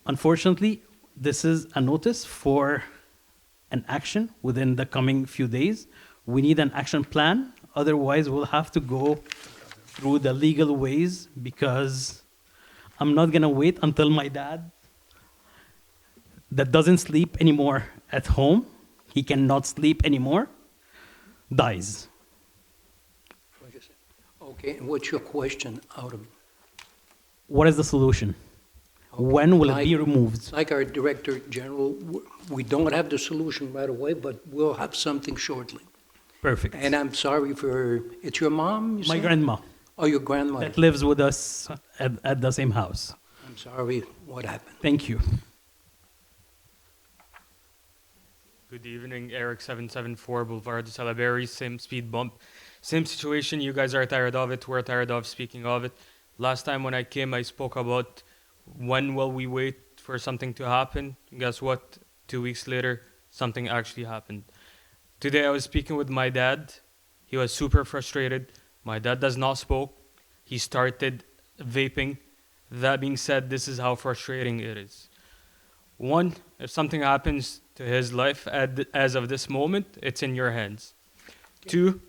unfortunately, this is a notice for an action within the coming few days. We need an action plan, otherwise we'll have to go through the legal ways, because I'm not gonna wait until my dad, that doesn't sleep anymore at home, he cannot sleep anymore, dies. Okay, and what's your question out of? What is the solution? When will it be removed? Like our Director General, we don't have the solution right away, but we'll have something shortly. Perfect. And I'm sorry for, it's your mom, you My said? grandma Oh, your grandmother. that lives with us at the same house. I'm sorry what happened. Thank you. Good evening, Eric 774 Boulevard de Salaberry, same speed bump. Same situation, you guys are tired of it, we're tired of speaking of it. Last time when I came, I spoke about when will we wait for something to happen. Guess what? 2 weeks later, something actually happened. Today I was speaking with my dad. He was super frustrated. My dad does not smoke. He started vaping. That being said, this is how frustrating it is. One, if something happens to his life as of this moment, it's in your hands. Two,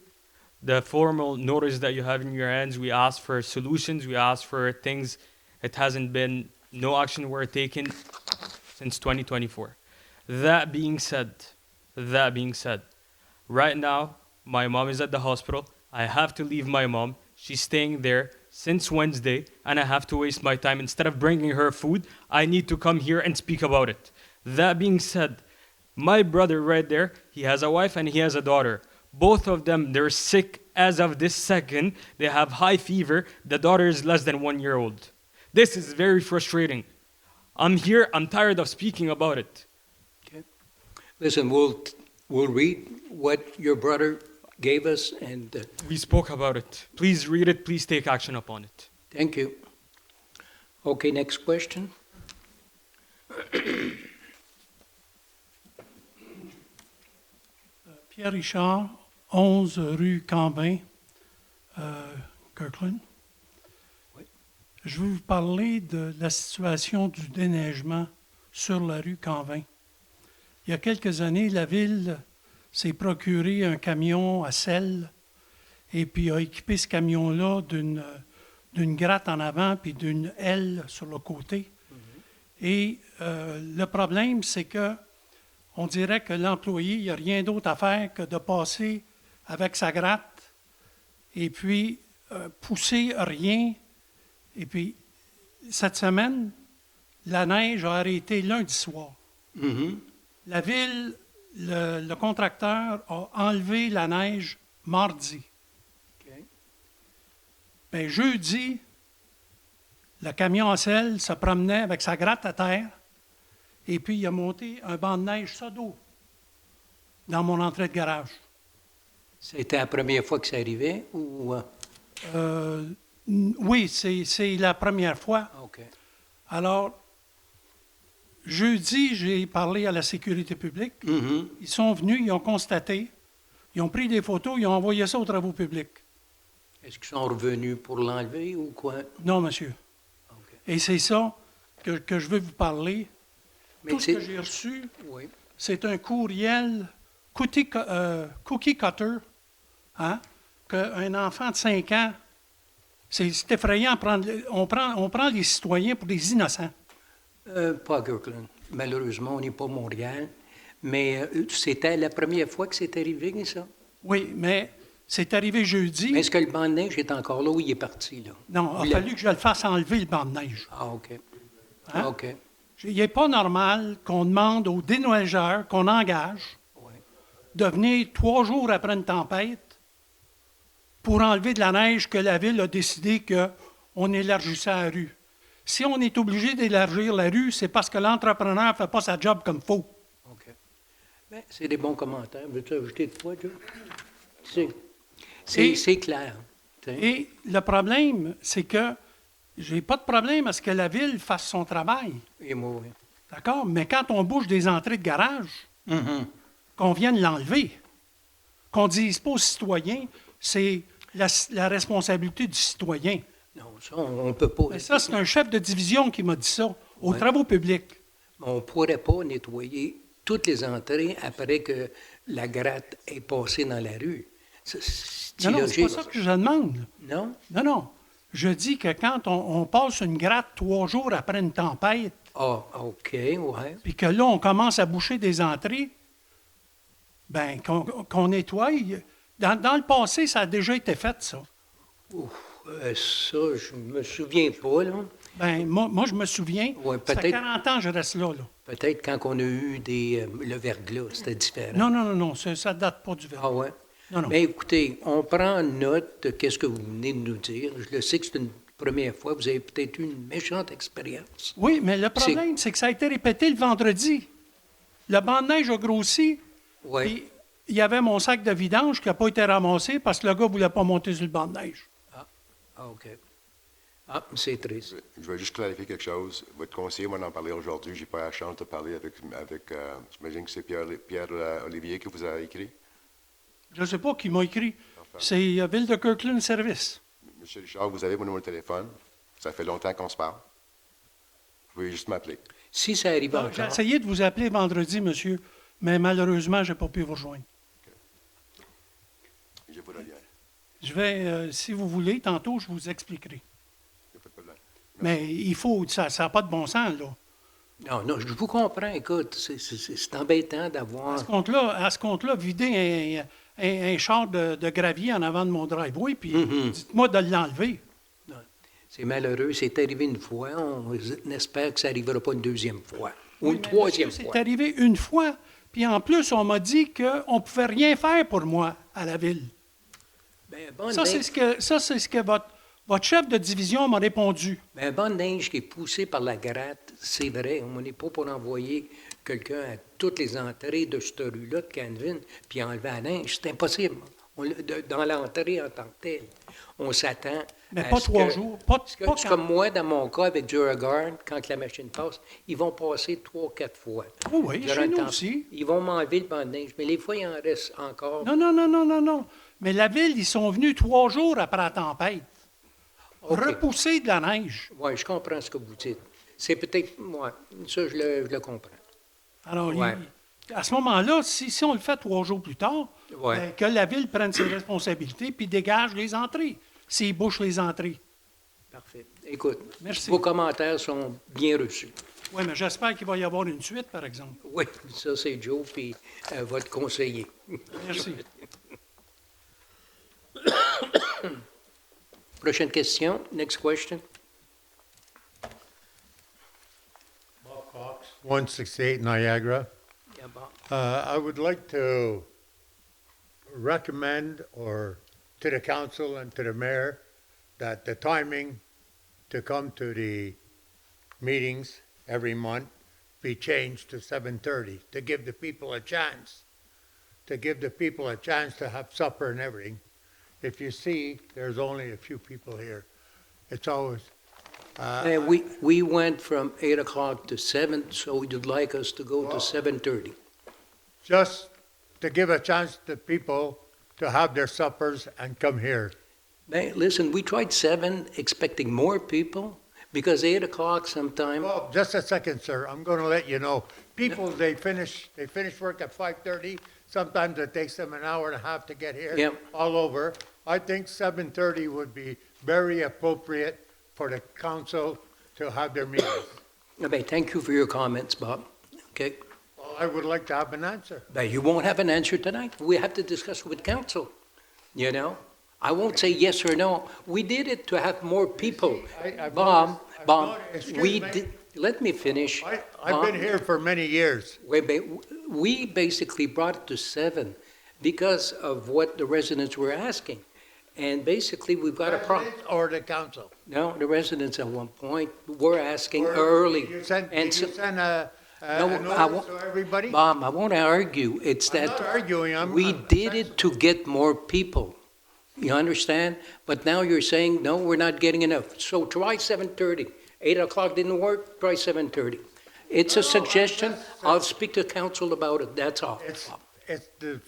the formal notice that you have in your hands, we ask for solutions, we ask for things. It hasn't been, no action were taken since 2024. That being said, right now, my mom is at the hospital. I have to leave my mom. She's staying there since Wednesday, and I have to waste my time. Instead of bringing her food, I need to come here and speak about it. That being said, my brother right there, he has a wife and he has a daughter. Both of them, they're sick as of this second. They have high fever. The daughter is less than 1 year old. This is very frustrating. I'm here, I'm tired of speaking about it. Okay. Listen, we'll read what your brother gave us, and We spoke about it. Please read it, please take action upon it. thank you. Okay, next question. Pierre Richard, 11 rue Cambin, Kirkland. Je veux vous parler de la situation du déneigement sur la rue Cambin. Il y a quelques années, la ville s'est procuré un camion à sel et puis a équipé ce camion-là d'une gratte en avant puis d'une aile sur le côté. Et le problème, c'est que on dirait que l'employé, il n'y a rien d'autre à faire que de passer avec sa gratte et puis pousser rien. Et puis, cette semaine, la neige a arrêté lundi soir. La ville, le contracteur a enlevé la neige mardi. Bien, jeudi, le camion à sel se promenait avec sa gratte à terre et puis il a monté un banc de neige ça d'eau dans mon entrée de garage. C'était la première fois que ça arrivait ou? Oui, c'est la première fois. OK. Alors, jeudi, j'ai parlé à la sécurité publique. Ils sont venus, ils ont constaté, ils ont pris des photos, ils ont envoyé ça aux travaux publics. Est-ce qu'ils sont revenus pour l'enlever ou quoi? Non, monsieur. OK. Et c'est ça. que je veux vous parler. Mais Tout ce c'est- que j'ai reçu, Oui. c'est un courriel cookie cutter, hein, qu'un enfant de 5 ans, c'est effrayant. On prend les citoyens pour des innocents. Pas à Kirkland. Malheureusement, on n'est pas Montréal. Mais c'était la première fois que c'est arrivé, ça. Oui, mais c'est arrivé jeudi. Mais est-ce que le banc de neige est encore là ou il est parti, là? Non, il Vous a fallu que je le fasse enlever, le banc de neige. Ah, OK. Hein? OK. Il n'est pas normal qu'on demande aux déneigeurs qu'on engage Ouais. de venir 3 jours après une tempête pour enlever de la neige que la ville a décidé qu'on élargissait la rue. Si on est obligé d'élargir la rue, c'est parce que l'entrepreneur ne fait pas sa job comme il faut. OK. Ben, c'est des bons commentaires. Veux-tu ajouter de quoi, Joe? C'est clair. Tu sais. Et le problème, c'est que j'ai pas de problème à ce que la ville fasse son travail. Et moi, oui. D'accord? Mais quand on bouge des entrées de garage, qu'on vienne l'enlever, qu'on ne dise pas aux citoyens, c'est la responsabilité du citoyen. Non, ça, on ne peut pas. Mais ça, c'est un chef de division qui m'a dit ça, aux Ouais. travaux publics. On ne pourrait pas nettoyer toutes les entrées après que la gratte est passée dans la rue. C'est Non, non, c'est pas illogique. ça que je demande. Non? Non, non. Je dis que quand on passe une gratte 3 jours après une tempête, Ah, OK, ouais. puis que là, on commence à boucher des entrées, ben qu'on nettoie. Dans le passé, ça a déjà été fait, ça. Ça, je me souviens pas, là. Ben, moi je me souviens, Ouais, ça fait peut-être. 40 ans que je reste là. Peut-être quand on a eu le verglas, c'était différent. Non, ça ne date pas du verre. Ah ouais? Non, non. Mais écoutez, on prend note de qu'est-ce que vous venez de nous dire. Je le sais que c'est une première fois. Vous avez peut-être eu une méchante expérience. Oui, mais le problème, c'est que ça a été répété le vendredi. Le banc de neige a grossi, Oui. puis il y avait mon sac de vidange qui n'a pas été ramassé parce que le gars ne voulait pas monter sur le banc de neige. Ah, OK. Ah, c'est triste. Je vais juste clarifier quelque chose. Votre conseiller m'en a parlé aujourd'hui. Je n'ai pas eu la chance de parler avec j'imagine que c'est Pierre Olivier qui vous a écrit. Je ne sais pas qui m'a écrit. C'est Ville de Kirkland Service. Monsieur Richard, vous avez mon numéro de téléphone. Ça fait longtemps qu'on se parle. Vous pouvez juste m'appeler. Si ça arrive J'ai encore, essayé de vous appeler vendredi, monsieur, mais malheureusement, je n'ai pas pu vous rejoindre. Je vous le lien. Je vais, si vous voulez, tantôt, je vous expliquerai. Il n'y a pas de problème. Mais il faut, ça n'a pas de bon sens, là. non, je vous comprends. Écoute, c'est embêtant d'avoir... À ce compte-là, vider un char de gravier en avant de mon driveway, puis dites-moi de l'enlever. C'est malheureux. C'est arrivé une fois. On espère que ça n'arrivera pas une deuxième fois. Ou Oui, une mais troisième monsieur, fois. C'est arrivé une fois, puis en plus, on m'a dit qu'on ne pouvait rien faire pour moi à la ville. Ben, bon Ça, c'est ce que votre chef de division m'a répondu. un banc de neige qui est poussé par la gratte, c'est vrai. On n'est pas pour envoyer quelqu'un à toutes les entrées de cette rue-là de Canevin puis enlever la neige. C'est impossible. Dans l'entrée en tant que telle. On s'attend Mais à pas ce 3 que- jours. Pas C'est quand- comme moi, dans mon cas, avec Duragard, quand la machine passe, ils vont passer 3 ou 4 fois. Oh oui, Durant chez le nous temps. aussi. Ils vont m'enlever le banc de neige, mais les fois, il en reste encore. Non. Mais la ville, ils sont venus 3 jours après la tempête. OK. Repousser de la neige. Oui, je comprends ce que vous dites. C'est peut-être... moi, ça, je le comprends. Alors, Ouais. à ce moment-là, si on le fait 3 jours plus tard, Ouais. ben, que la ville prenne ses responsabilités puis dégage les entrées, s'il bouche les entrées. Parfait. Écoute, Merci. vos commentaires sont bien reçus. Oui, mais j'espère qu'il va y avoir une suite, par exemple. Oui, ça, c'est Joe, puis votre conseiller. Merci. Prochaine question. Next question. 168 Niagara. Yeah, Bob. I would like to recommend to the council and to the mayor that the timing to come to the meetings every month be changed to 7:30 to give the people a chance, to have supper and everything. If you see, there's only a few people here. It's always, We went from 8 o'clock to 7, so you'd like us to go to 7:30. just to give a chance to people to have their suppers and come here. Listen, we tried 7, expecting more people, Because 8 o'clock sometime, Well, just a second, sir. I'm going to let you know. People, they finish work at 5:30. Sometimes it takes them an hour and a half to get here. Yep. All over. I think 7:30 would be very appropriate for the council to have their meetings. okay, thank you for your comments, Bob. Okay, Well, I would like to have an answer. but you won't have an answer tonight. We have to discuss with council, you know? I won't say yes or no. We did it to have more people. I've Bob, noticed- I've Bob, noticed- excuse we me. did, let me finish. I've been here for many years. We basically brought it to 7 because of what the residents were asking. And basically, we've got a problem. Residents or the council? No, the residents at one point were asking Or early. You send, And did you so- send a No, I notice won't- to everybody? Bob, I won't argue. It's I'm not that arguing. we did it to get more people. You understand? But now you're saying, no, we're not getting enough. So try 7:30. 8 o'clock didn't work, try 7:30. It's a suggestion. I'll speak to council about it, that's all. It's the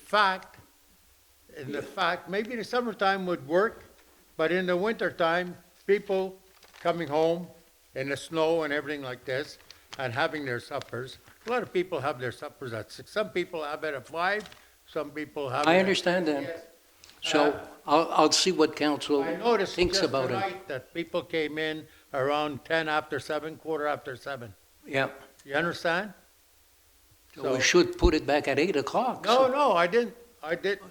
fact, maybe the summertime would work, but in the wintertime, people coming home in the snow and everything like this and having their suppers. A lot of people have their suppers at 6. Some people have it at 5, some people have it I at understand 6. that. So I'll see what council I noticed thinks just about it. tonight that people came in around 10 after 7, quarter after 7. Yeah, You understand? so we should put it back at 8 o'clock. No, I didn't.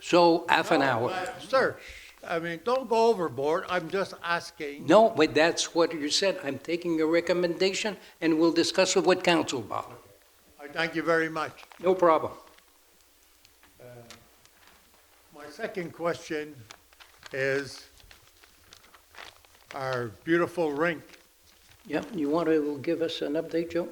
So half an No, hour. Sir, I mean, don't go overboard. I'm just asking. No, but that's what you said. I'm taking your recommendation, and we'll discuss it with council, Bob. I thank you very much. No problem. My second question is our beautiful rink. Yeah, you want to give us an update, Joe?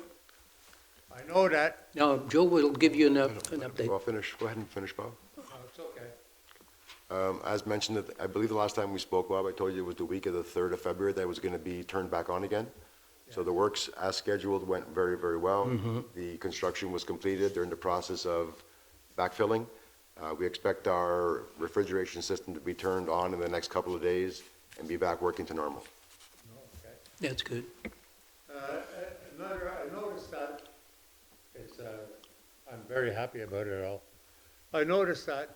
I know that. No, Joe will give you an update. Well, finish, go ahead and finish, Bob. It's okay. As mentioned, I believe the last time we spoke, Bob, I told you it was the week of the 3rd of February that it was going to be turned back on again. So the works, as scheduled, went very, very well. The construction was completed. They're in the process of backfilling. We expect our refrigeration system to be turned on in the next couple of days and be back working to normal. That's good. I noticed that I'm very happy about it all. I noticed that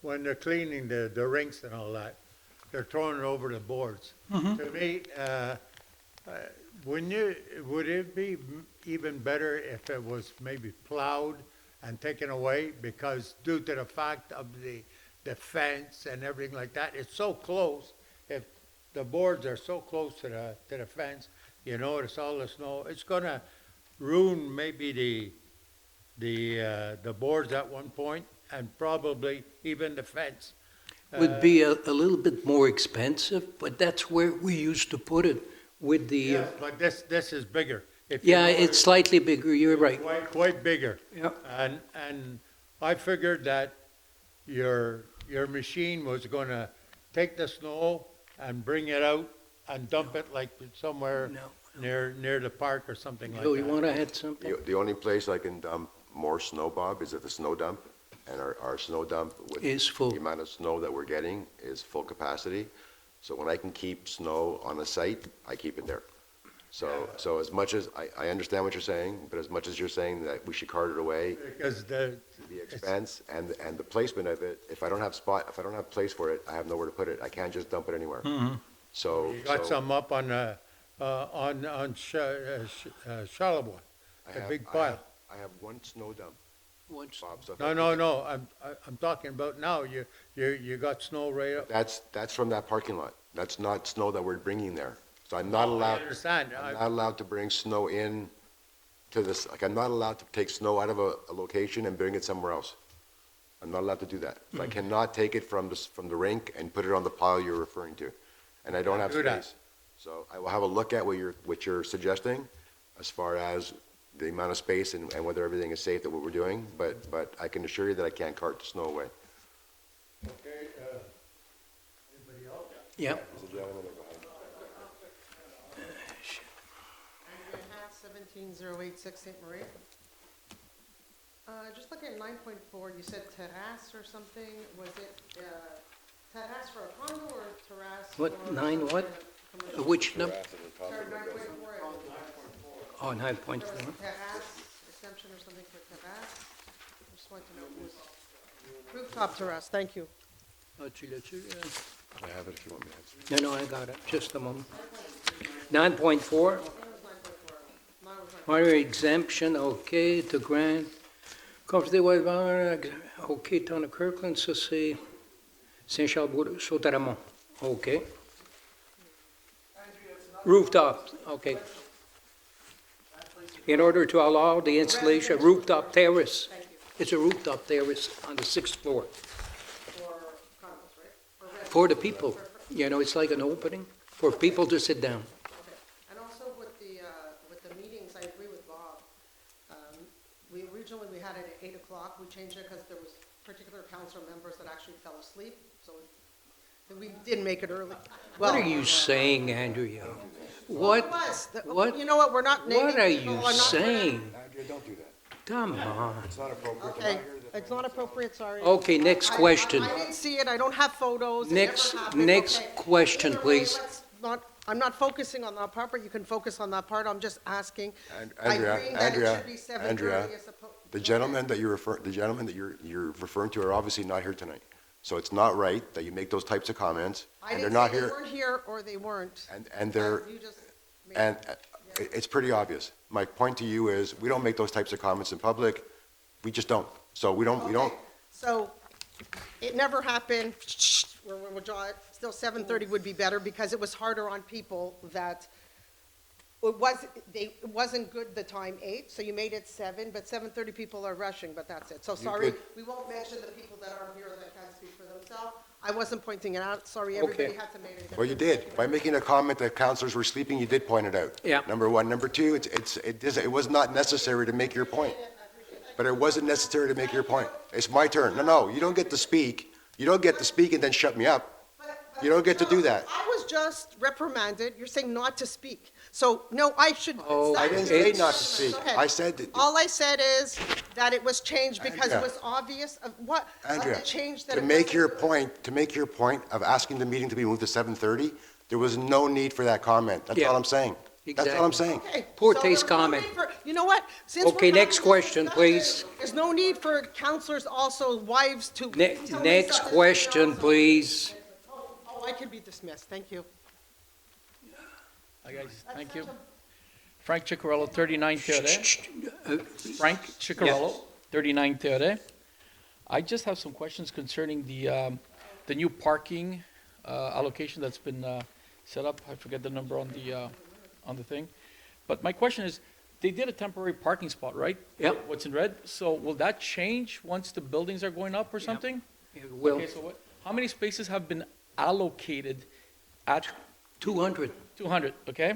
when they're cleaning the rinks and all that, they're throwing it over the boards. To me, would it be even better if it was maybe plowed and taken away? Because due to the fact of the fence and everything like that, it's so close. If the boards are so close to the fence, you notice all the snow, it's gonna ruin maybe the boards at one point and probably even the fence. Would be a little bit more expensive, but that's where we used to put it with the, Yes, but this is bigger. If you yeah, know it's slightly bigger, you're right. Quite bigger. Yeah. And I figured that your machine was gonna take the snow and bring it out and dump it like somewhere No. near the park or something like Joe, you that. want to add something? The only place I can dump more snow, Bob, is at the snow dump. And our snow dump with Is full. the amount of snow that we're getting is full capacity. So when I can keep snow on the site, I keep it there. So as much as, I understand what you're saying, but as much as you're saying that we should cart it away, Because the expense and the placement of it, if I don't have place for it, I have nowhere to put it. I can't just dump it anywhere. So. you got so some up on Charlevoix, I a have- big I pile. have- I have one snow dump, Once- Bob. So if I No, I'm talking about now. You got snow right up. That's from that parking lot. That's not snow that we're bringing there. So I'm not allowed. I understand. I'm not allowed to bring snow in to this, like, I'm not allowed to take snow out of a location and bring it somewhere else. I'm not allowed to do that. So I cannot take it from the rink and put it on the pile you're referring to. And I don't have do that. space. So I will have a look at what you're suggesting as far as the amount of space and whether everything is safe that what we're doing, but I can assure you that I can't cart the snow away. Okay, anybody else? Yeah. There's a gentleman there behind. Andrea Hatt, 1708 St. Marie. Just looking at 9.4, you said terrace or something. Was it terrace for a condo or terrace What, for 9 what? for Which number? Sorry, 9.4. Oh, 9.4. Terrace, exemption or something for terrace. I just want to know who's, rooftop terrace, thank you. Oh, tu l'as-tu? I have it if you want me to have it. No, I got it. Just a moment. 9.4, minor exemption, okay, to grant. Okay, Town of Kirkland, ça c'est Saint-Charles-Sautermont, okay. Rooftop, okay. In order to allow the installation of rooftop terrace. It's a rooftop terrace on the 6th floor. For the people, you know, it's like an opening for people to sit down. And also with the meetings, I agree with Bob. Originally, we had it at 8 o'clock. We changed it because there was particular council members that actually fell asleep, so we didn't make it early. What are you saying, Andrea? What? What? You know what, we're not naming What are people, you I'm not gonna- saying? Andrea, don't do that. Come on. It's not appropriate. Okay, it's not appropriate, sorry. Okay, next question. I didn't see it, I don't have photos. It never Next, happened. next Okay. question, Either way, please. let's not- I'm not focusing on that part, but you can focus on that part. I'm just asking. Andrea, Agreeing that it Andrea, should be 7:30 Andrea, as opposed. the gentlemen that you're referring to are obviously not here tonight. So it's not right that you make those types of comments, I and they're didn't not say they here, weren't here or they weren't. and they're, You just made- and it's pretty obvious. My point to you is, we don't make those types of comments in public. We just don't. So we don't, Okay, So it never happened. We'll draw it. Still 7:30 would be better because it was harder on people that it wasn't good the time 8, so you made it 7, but 7:30 people are rushing, but that's it. So sorry, could- we won't mention the people that aren't here that can't speak for themselves. I wasn't pointing it out. Sorry, everybody Okay. had to make it. well, you did. By making a comment that counselors were sleeping, you did point it out. Yeah. Number one. Number two, it was not necessary to make your point. But it wasn't necessary to make your point. It's my turn. No, you don't get to speak. You don't get to speak and then shut me up. You don't get to do that. I was just reprimanded. You're saying not to speak. So, no, I should. Oh, I didn't say It's- not to speak. Okay. I said that. All I said is that it was changed because it Andrea. was obvious of what, of Andrea, the change that to it make wasn't- your point of asking the meeting to be moved to 7:30, there was no need for that comment. That's Yeah. all I'm saying. That's all I'm saying. Okay, Poor so taste there's no comment. need for- You know what? Since Okay, we're next having this question, discussion, please. There's no need for counselors also wives to. tell me Next something. question, please. Oh, I can be dismissed. Thank you. Hi, guys. Thank you. Frank Ciccarello, 39 Teode. Frank Ciccarello, 39 Teode. I just have some questions concerning the new parking allocation that's been set up. I forget the number on the thing. But my question is, they did a temporary parking spot, right? Yep. What's in red? So will that change once the buildings are going up or something? It will. Okay, so how many spaces have been allocated at 200. 200, okay?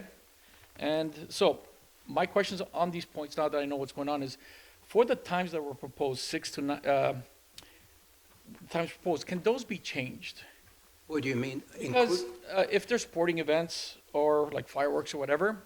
And so, my questions on these points, now that I know what's going on, is for the times that were proposed, 6 to 9, times proposed, can those be changed? What do you mean? Because if there's sporting events or like fireworks or whatever,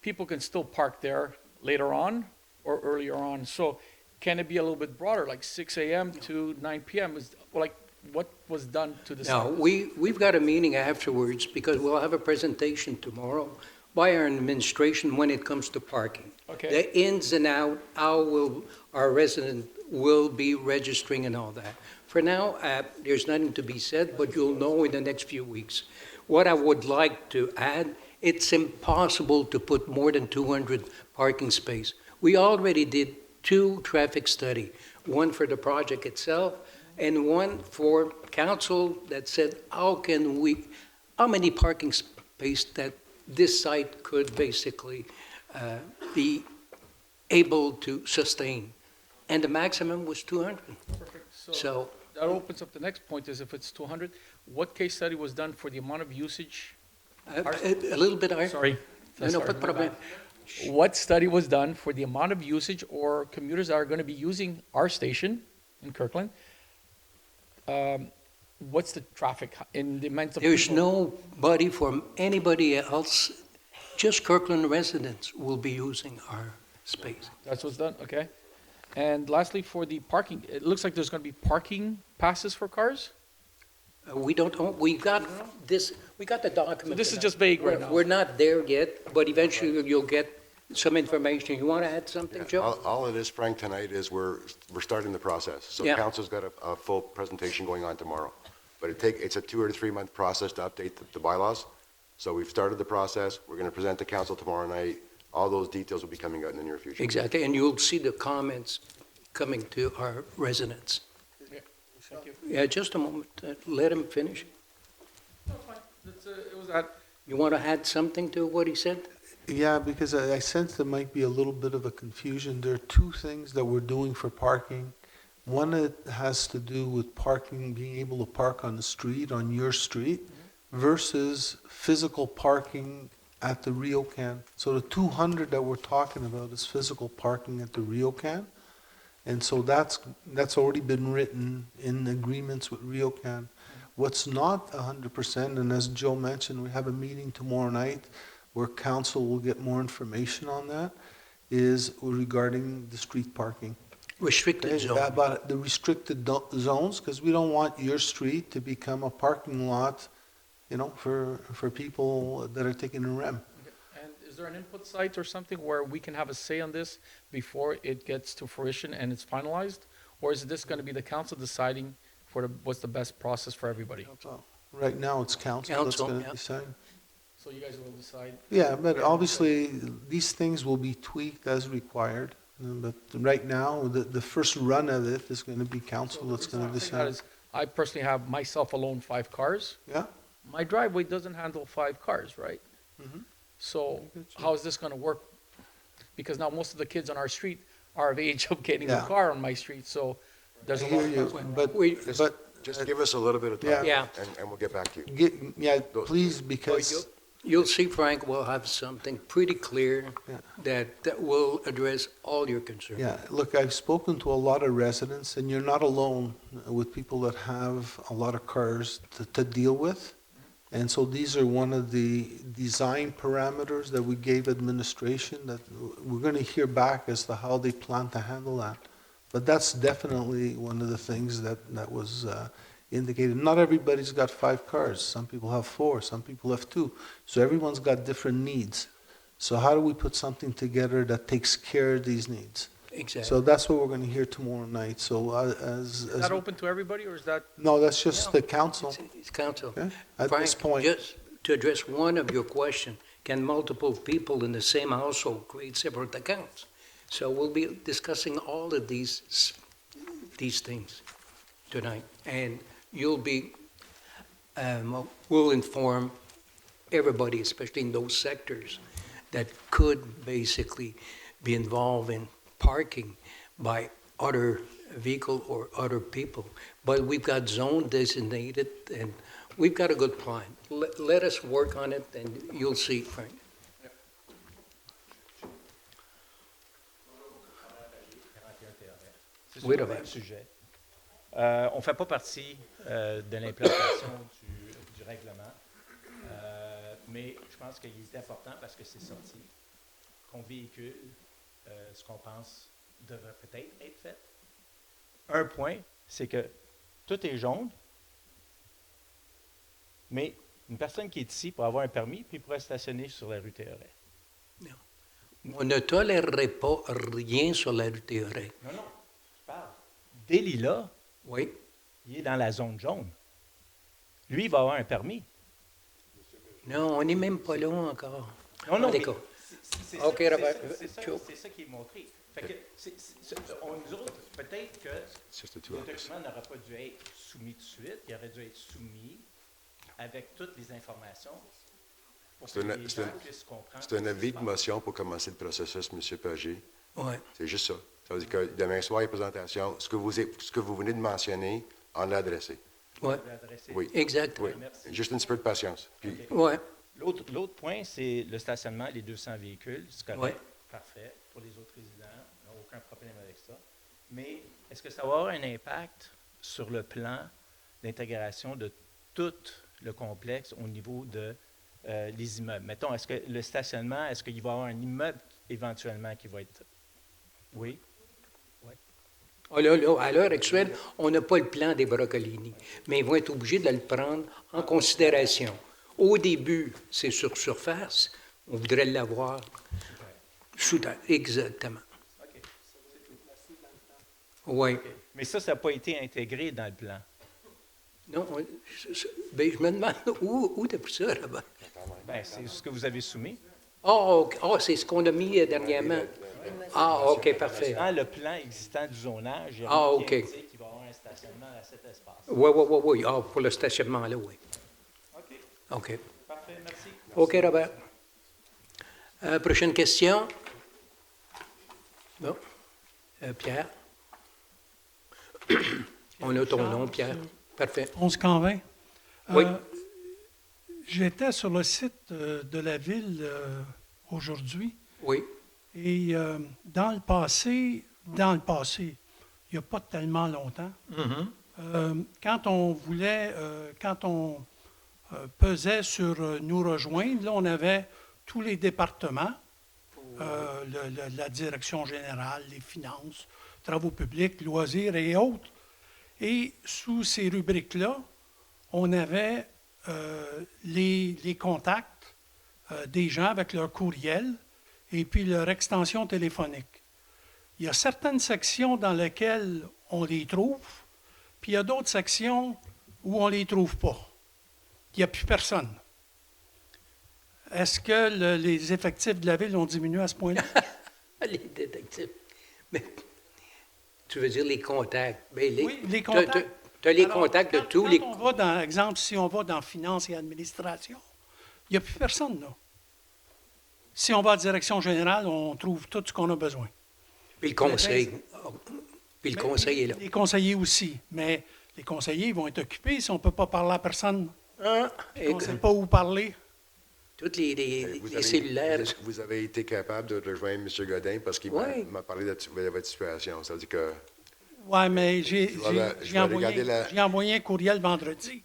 people can still park there later on or earlier on. So, can it be a little bit broader, like 6 a.m. to 9 p.m.? Like, what was done to the No, we've got a meeting afterwards because we'll have a presentation tomorrow by our administration when it comes to parking. Okay. The ins and out, how will our resident will be registering and all that. For now, there's nothing to be said, but you'll know in the next few weeks. What I would like to add, it's impossible to put more than 200 parking space. We already did 2 traffic study, one for the project itself and one for council that said, how many parking space that this site could basically be able to sustain? And the maximum was 200. Perfect. So that opens up the next point, is if it's 200, what case study was done for the amount of usage? a little bit higher. Sorry. No, Sorry, pas de my problème. bad. What study was done for the amount of usage or commuters that are going to be using our station in Kirkland? What's the traffic in the amount of There's people? nobody from anybody else, just Kirkland residents will be using our space. That's what's done, okay. And lastly, for the parking, it looks like there's going to be parking passes for cars? We don't, we got this, we got the document. This is tonight. just vague right now. We're not there yet, but eventually you'll get some information. You want to add something, Joe? All it is, Frank, tonight is we're starting the process. So Yeah. council's got a full presentation going on tomorrow. But it's a 2 or 3 month process to update the bylaws. So we've started the process. We're going to present to council tomorrow night. All those details will be coming out in the near future. Exactly, and you'll see the comments coming to our residents. Thank you. Yeah, just a moment. Let him finish. No, fine. It was that. You want to add something to what he said? Yeah, because I sense there might be a little bit of a confusion. There are two things that we're doing for parking. One that has to do with parking, being able to park on the street, on your street, versus physical parking at the RioCan. So the 200 that we're talking about is physical parking at the RioCan. And so that's already been written in agreements with RioCan. What's not 100%, and as Joe mentioned, we have a meeting tomorrow night where council will get more information on that, is regarding the street parking. Restricted zone. About the restricted zones, because we don't want your street to become a parking lot, for people that are taking a REM. And is there an input site or something where we can have a say on this before it gets to fruition and it's finalized? Or is this going to be the council deciding what's the best process for everybody? Right now, it's council that's going to yeah. decide. So you guys will decide? Yeah, but obviously, these things will be tweaked as required. But right now, the first run of it is going to be council that's going to decide. I personally have myself alone 5 cars. Yeah? My driveway doesn't handle 5 cars, right? Mhm. So how is this going to work? Because now most of the kids on our street are of age of getting a Yeah. car on my street, so there's I a hear lot you, of. but Just give us a little bit of time, Yeah. and we'll get back to you. please, because, You'll see, Frank, we'll have something pretty clear Yeah. that will address all your concerns. yeah, look, I've spoken to a lot of residents, and you're not alone with people that have a lot of cars to deal with. And so these are one of the design parameters that we gave administration that we're going to hear back as to how they plan to handle that. But that's definitely one of the things that was indicated. Not everybody's got 5 cars. Some people have 4, some people have 2. So everyone's got different needs. So how do we put something together that takes care of these needs? Exactly. So that's what we're going to hear tomorrow night. So Is that open to everybody, or is that? no, that's just the council. It's council. Okay? At Frank, this point, just to address one of your questions, can multiple people in the same household create separate accounts? So we'll be discussing all of these things tonight, and you'll be, we'll inform everybody, especially in those sectors that could basically be involved in parking by other vehicle or other people. But we've got zone designated, and we've got a good plan. Let us work on it, and you'll see, Frank. C'est Oui, sur le Robert. même sujet. On ne fait pas partie de l'implantation du règlement, mais je pense qu'il est important parce que c'est sorti, qu'on véhicule ce qu'on pense devrait peut-être être fait. Un point, c'est que tout est jaune, mais une personne qui est ici pour avoir un permis, puis pourrait stationner sur la rue Théoret. On ne tolérerait pas rien sur la rue Théoret. Non, non, je parle. Deli-là, Oui. il est dans la zone jaune. Lui, il va avoir un permis. Non, on n'est même pas là encore. Non, non, mais D'accord. c'est OK, ça, Robert. c'est ça qui est montré. Fait que nous autres, peut-être que le document n'aurait pas dû être soumis tout de suite, il aurait dû être soumis avec toutes les informations pour que les gens puissent comprendre. C'est un avis de motion pour commencer le processus, M. Pagé. Ouais. C'est juste ça. Ça veut dire que demain soir, il y a présentation. Ce que vous venez de mentionner, on l'a adressé. Ouais. Oui. Exact. Oui. Juste un petit peu de patience. Puis, Ouais. L'autre point, c'est le stationnement, les 200 véhicules. C'est correct, Ouais. parfait. Pour les autres résidents, on n'a aucun problème avec ça. Mais est-ce que ça va avoir un impact sur le plan d'intégration de tout le complexe au niveau de les immeubles? Mettons, est-ce que le stationnement, est-ce qu'il va y avoir un immeuble éventuellement qui va être... Oui? Ah, là, à l'heure actuelle, on n'a pas le plan des broccolini, mais ils vont être obligés de le prendre en considération. Au début, c'est sur surface, on voudrait l'avoir sous terre, exactement. Oui. Mais ça n'a pas été intégré dans le plan. Non, ben, je me demande où tu as pris ça là-bas. Ben, c'est ce que vous avez soumis. C'est ce qu'on a mis dernièrement. Ah, OK, parfait. Dans le plan existant du zonage, il y a OK. qui indique qu'il va y avoir un stationnement à cet espace. Oui. Ah, pour le stationnement, là, oui. OK. Parfait, merci. OK, Robert. Prochaine question. Bon. Pierre. On a ton nom, Pierre. Parfait. 11 Canvin. Oui. J'étais sur le site de la ville aujourd'hui. Oui. Et dans le passé, il n'y a pas tellement longtemps, quand on pesait sur nous rejoindre, là, on avait tous les départements, la direction générale, les finances, travaux publics, loisirs et autres. Et sous ces rubriques-là, on avait les contacts des gens avec leur courriel et puis leur extension téléphonique. Il y a certaines sections dans lesquelles on les trouve, puis il y a d'autres sections où on ne les trouve pas. Il n'y a plus personne. Est-ce que les effectifs de la ville ont diminué à ce point-là? Les détectives. Mais, tu veux dire les contacts? Mais Oui, les contacts. Tu as les contacts de tous les... On va dans, exemple, si on va dans finance et administration, il n'y a plus personne là. Si on va à la direction générale, on trouve tout ce qu'on a besoin. Puis le conseil. Puis le conseil est là. Les conseillers aussi. Mais les conseillers vont être occupés si on ne peut pas parler à personne. On ne sait pas où parler. Toutes les cellulaires. Vous avez été capable de rejoindre M. Godin parce qu'il m'a parlé de votre situation. Ça veut dire que... Oui, mais j'ai envoyé un courriel vendredi.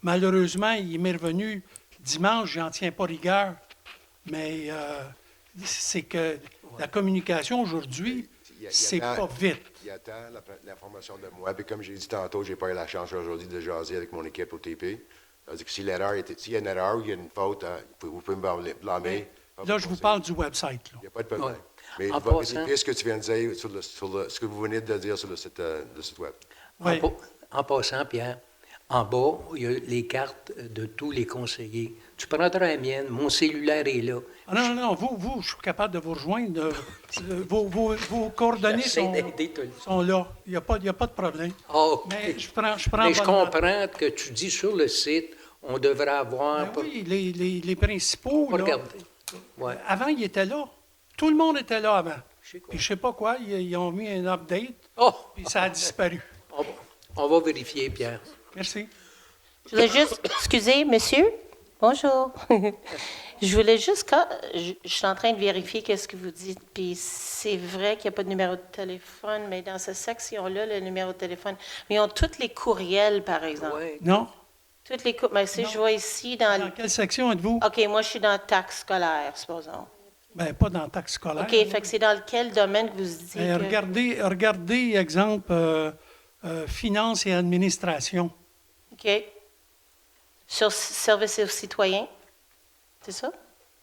Malheureusement, il m'est revenu dimanche, je n'en tiens pas rigueur. Mais c'est que la communication aujourd'hui, c'est pas vite. Il attend l'information de moi. Puis comme j'ai dit tantôt, je n'ai pas eu la chance aujourd'hui de jaser avec mon équipe au TP. C'est-à-dire que s'il y a une erreur ou il y a une faute, vous pouvez me blâmer. Là, je vous parle du website. Il n'y a pas de problème. Mais En il va passant- vérifier ce que tu viens de dire, ce que vous venez de dire sur le site web. Oui. En passant, Pierre, en bas, il y a les cartes de tous les conseillers. Tu prendras la mienne, mon cellulaire est là. Ah non, vous, je suis capable de vous rejoindre. Vos coordonnées sont là. Il n'y a pas de problème. Mais je prends Mais je bonne note. comprends que tu dis sur le site, on devrait avoir... Ben oui, les principaux, Pas là, regarder. Ouais. avant, ils étaient là. Tout le monde était là avant. Puis je ne sais pas quoi, ils ont mis un update, puis ça a disparu. On va vérifier, Pierre. Merci. Je voulais juste, excusez, monsieur, bonjour. Je voulais juste, je suis en train de vérifier qu'est-ce que vous dites, puis c'est vrai qu'il n'y a pas de numéro de téléphone, mais dans cette section-là, le numéro de téléphone, mais ils ont tous les courriels, par exemple. Non. Toutes les mais si je vois ici dans quelle section êtes-vous? OK, moi, je suis dans taxe scolaire, supposons. Bien, pas dans le taxe scolaire. OK, fait que c'est dans quel domaine que vous dites Ben, que... regardez, exemple, finance et administration. OK. Sur service aux citoyens, c'est ça?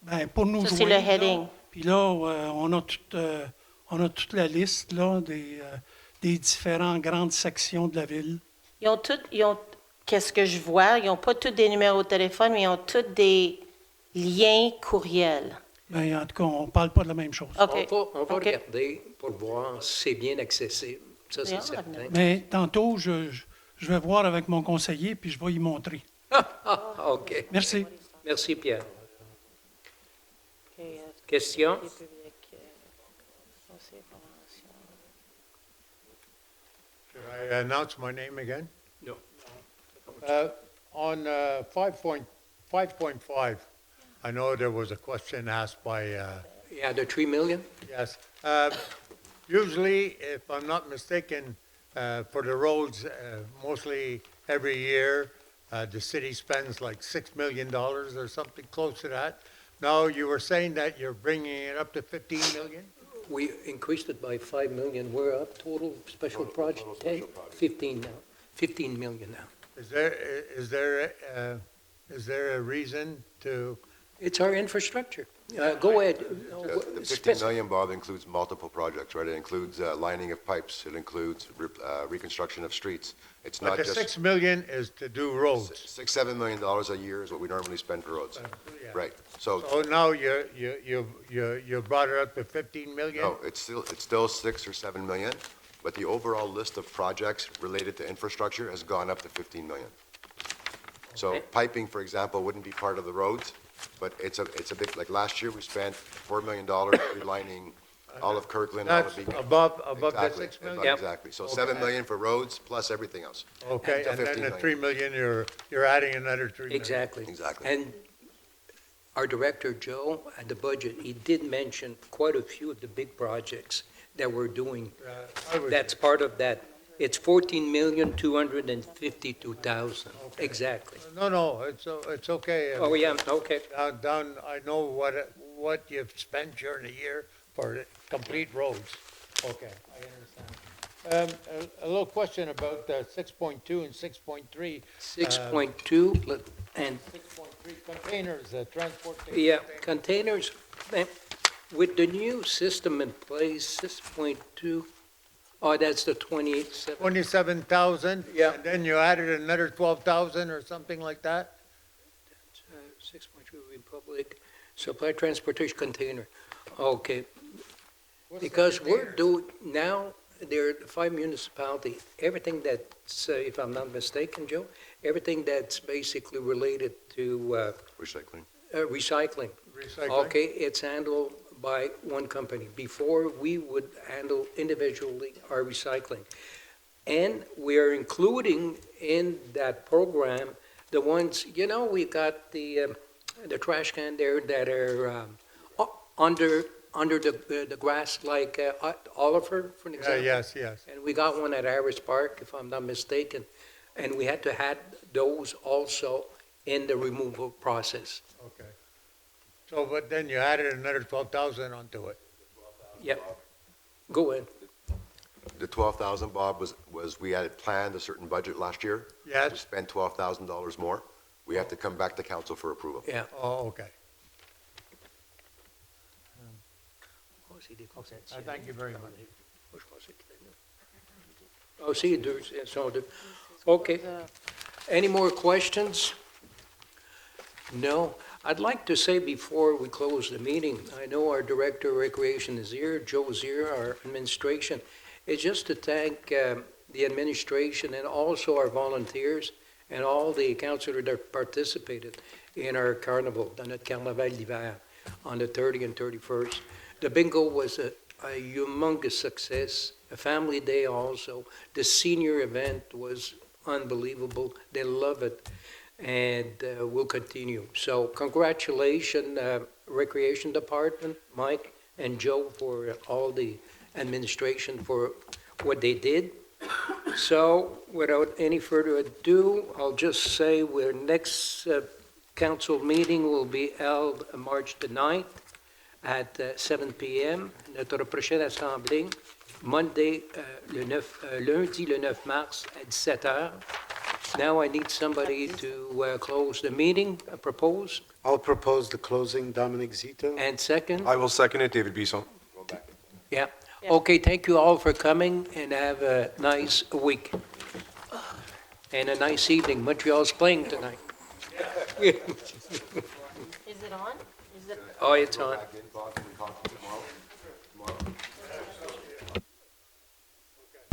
Ben, pour nous Ça, c'est le joindre, heading. là. Puis là, on a toute la liste là, des différentes grandes sections de la ville. Qu'est-ce que je vois? Ils n'ont pas tous des numéros de téléphone, mais ils ont tous des liens courriels. Ben, en tout cas, on ne parle pas de la même chose. OK. On va regarder pour voir si c'est bien accessible. Ça, c'est certain. Mais tantôt, je vais voir avec mon conseiller, puis je vais y montrer. OK. Merci. Merci, Pierre. Question? Should I announce my name again? No. On 5.5, I know there was a question asked by... Yeah, the 3 million? Yes. Usually, if I'm not mistaken, for the roads, mostly every year, the city spends like $6 million or something close to that. Now, you were saying that you're bringing it up to 15 million? we increased it by 5 million. We're up total special project, 15 now, 15 million now. Is there a reason to, It's our infrastructure. Go ahead. The 15 million, Bob, includes multiple projects, right? It includes lining of pipes, it includes reconstruction of streets. It's but not the just... 6 million is to do roads? $6-7 million a year is what we normally spend for roads. Yeah. Right, so... So now you brought it up to 15 million? No, it's still 6 or 7 million, but the overall list of projects related to infrastructure has gone up to 15 million. So piping, for example, wouldn't be part of the roads, but it's a big, like last year, we spent $4 million relining all of Kirkland, all of That's Beacon. above the Exactly, 6 million? Exactly, so 7 million for roads plus everything else. Okay, So and then 15 the million. 3 million, you're adding another 3 million? Exactly. Exactly. And our director, Joe, at the budget, he did mention quite a few of the big projects that we're doing. That's part of that. It's 14,252,000. Exactly. No, it's okay. Oh, yeah, okay. Down, I know what you've spent during the year for the complete roads. Okay, I understand. A little question about 6.2 and 6.3. 6.2 and 6.3 containers, transportation. yeah, containers, with the new system in place, 6.2, oh, that's the 27. 27,000? Yeah. And then you added another 12,000 or something like that? 6.2 Republic, supply transportation container. Okay. Because we're doing, now, there are 5 municipalities, everything that's, if I'm not mistaken, Joe, everything that's basically related to Recycling. recycling. Recycling? Okay, it's handled by one company. Before, we would handle individually our recycling. And we are including in that program the ones, we got the trash can there that are under the grass, like Oliver, for an example. Yes. And we got one at Harris Park, if I'm not mistaken. And we had to add those also in the removal process. Okay. So, but then you added another 12,000 onto it? Yep. Go ahead. The 12,000, Bob, was we had planned a certain budget last year. Yes. We spent $12,000 more. We have to come back to council for approval. Yeah. Oh, okay. Thank you very much. Oh, see, okay. Any more questions? No. I'd like to say before we close the meeting, I know our Director of Recreation is here, Joe's here, our administration, is just to thank the administration and also our volunteers and all the councilors that participated in our carnival, dans notre carnaval d'hiver, on the 30th and 31st. The bingo was a humongous success, a family day also. The senior event was unbelievable. They love it, and we'll continue. So congratulations, Recreation Department, Mike and Joe, for all the administration for what they did. So without any further ado, I'll just say our next council meeting will be held March the 9th at 7 p.m. Notre prochaine assemblée, Monday, lundi le 9 mars at 17 heures. Now I need somebody to close the meeting. Propose. I'll propose the closing, Dominic Zito. And second? I will second it, David Bisson. Yeah. Okay, thank you all for coming, and have a nice week. And a nice evening. Montreal's playing tonight. Is it on? Is it? Oh, it's on. Tomorrow?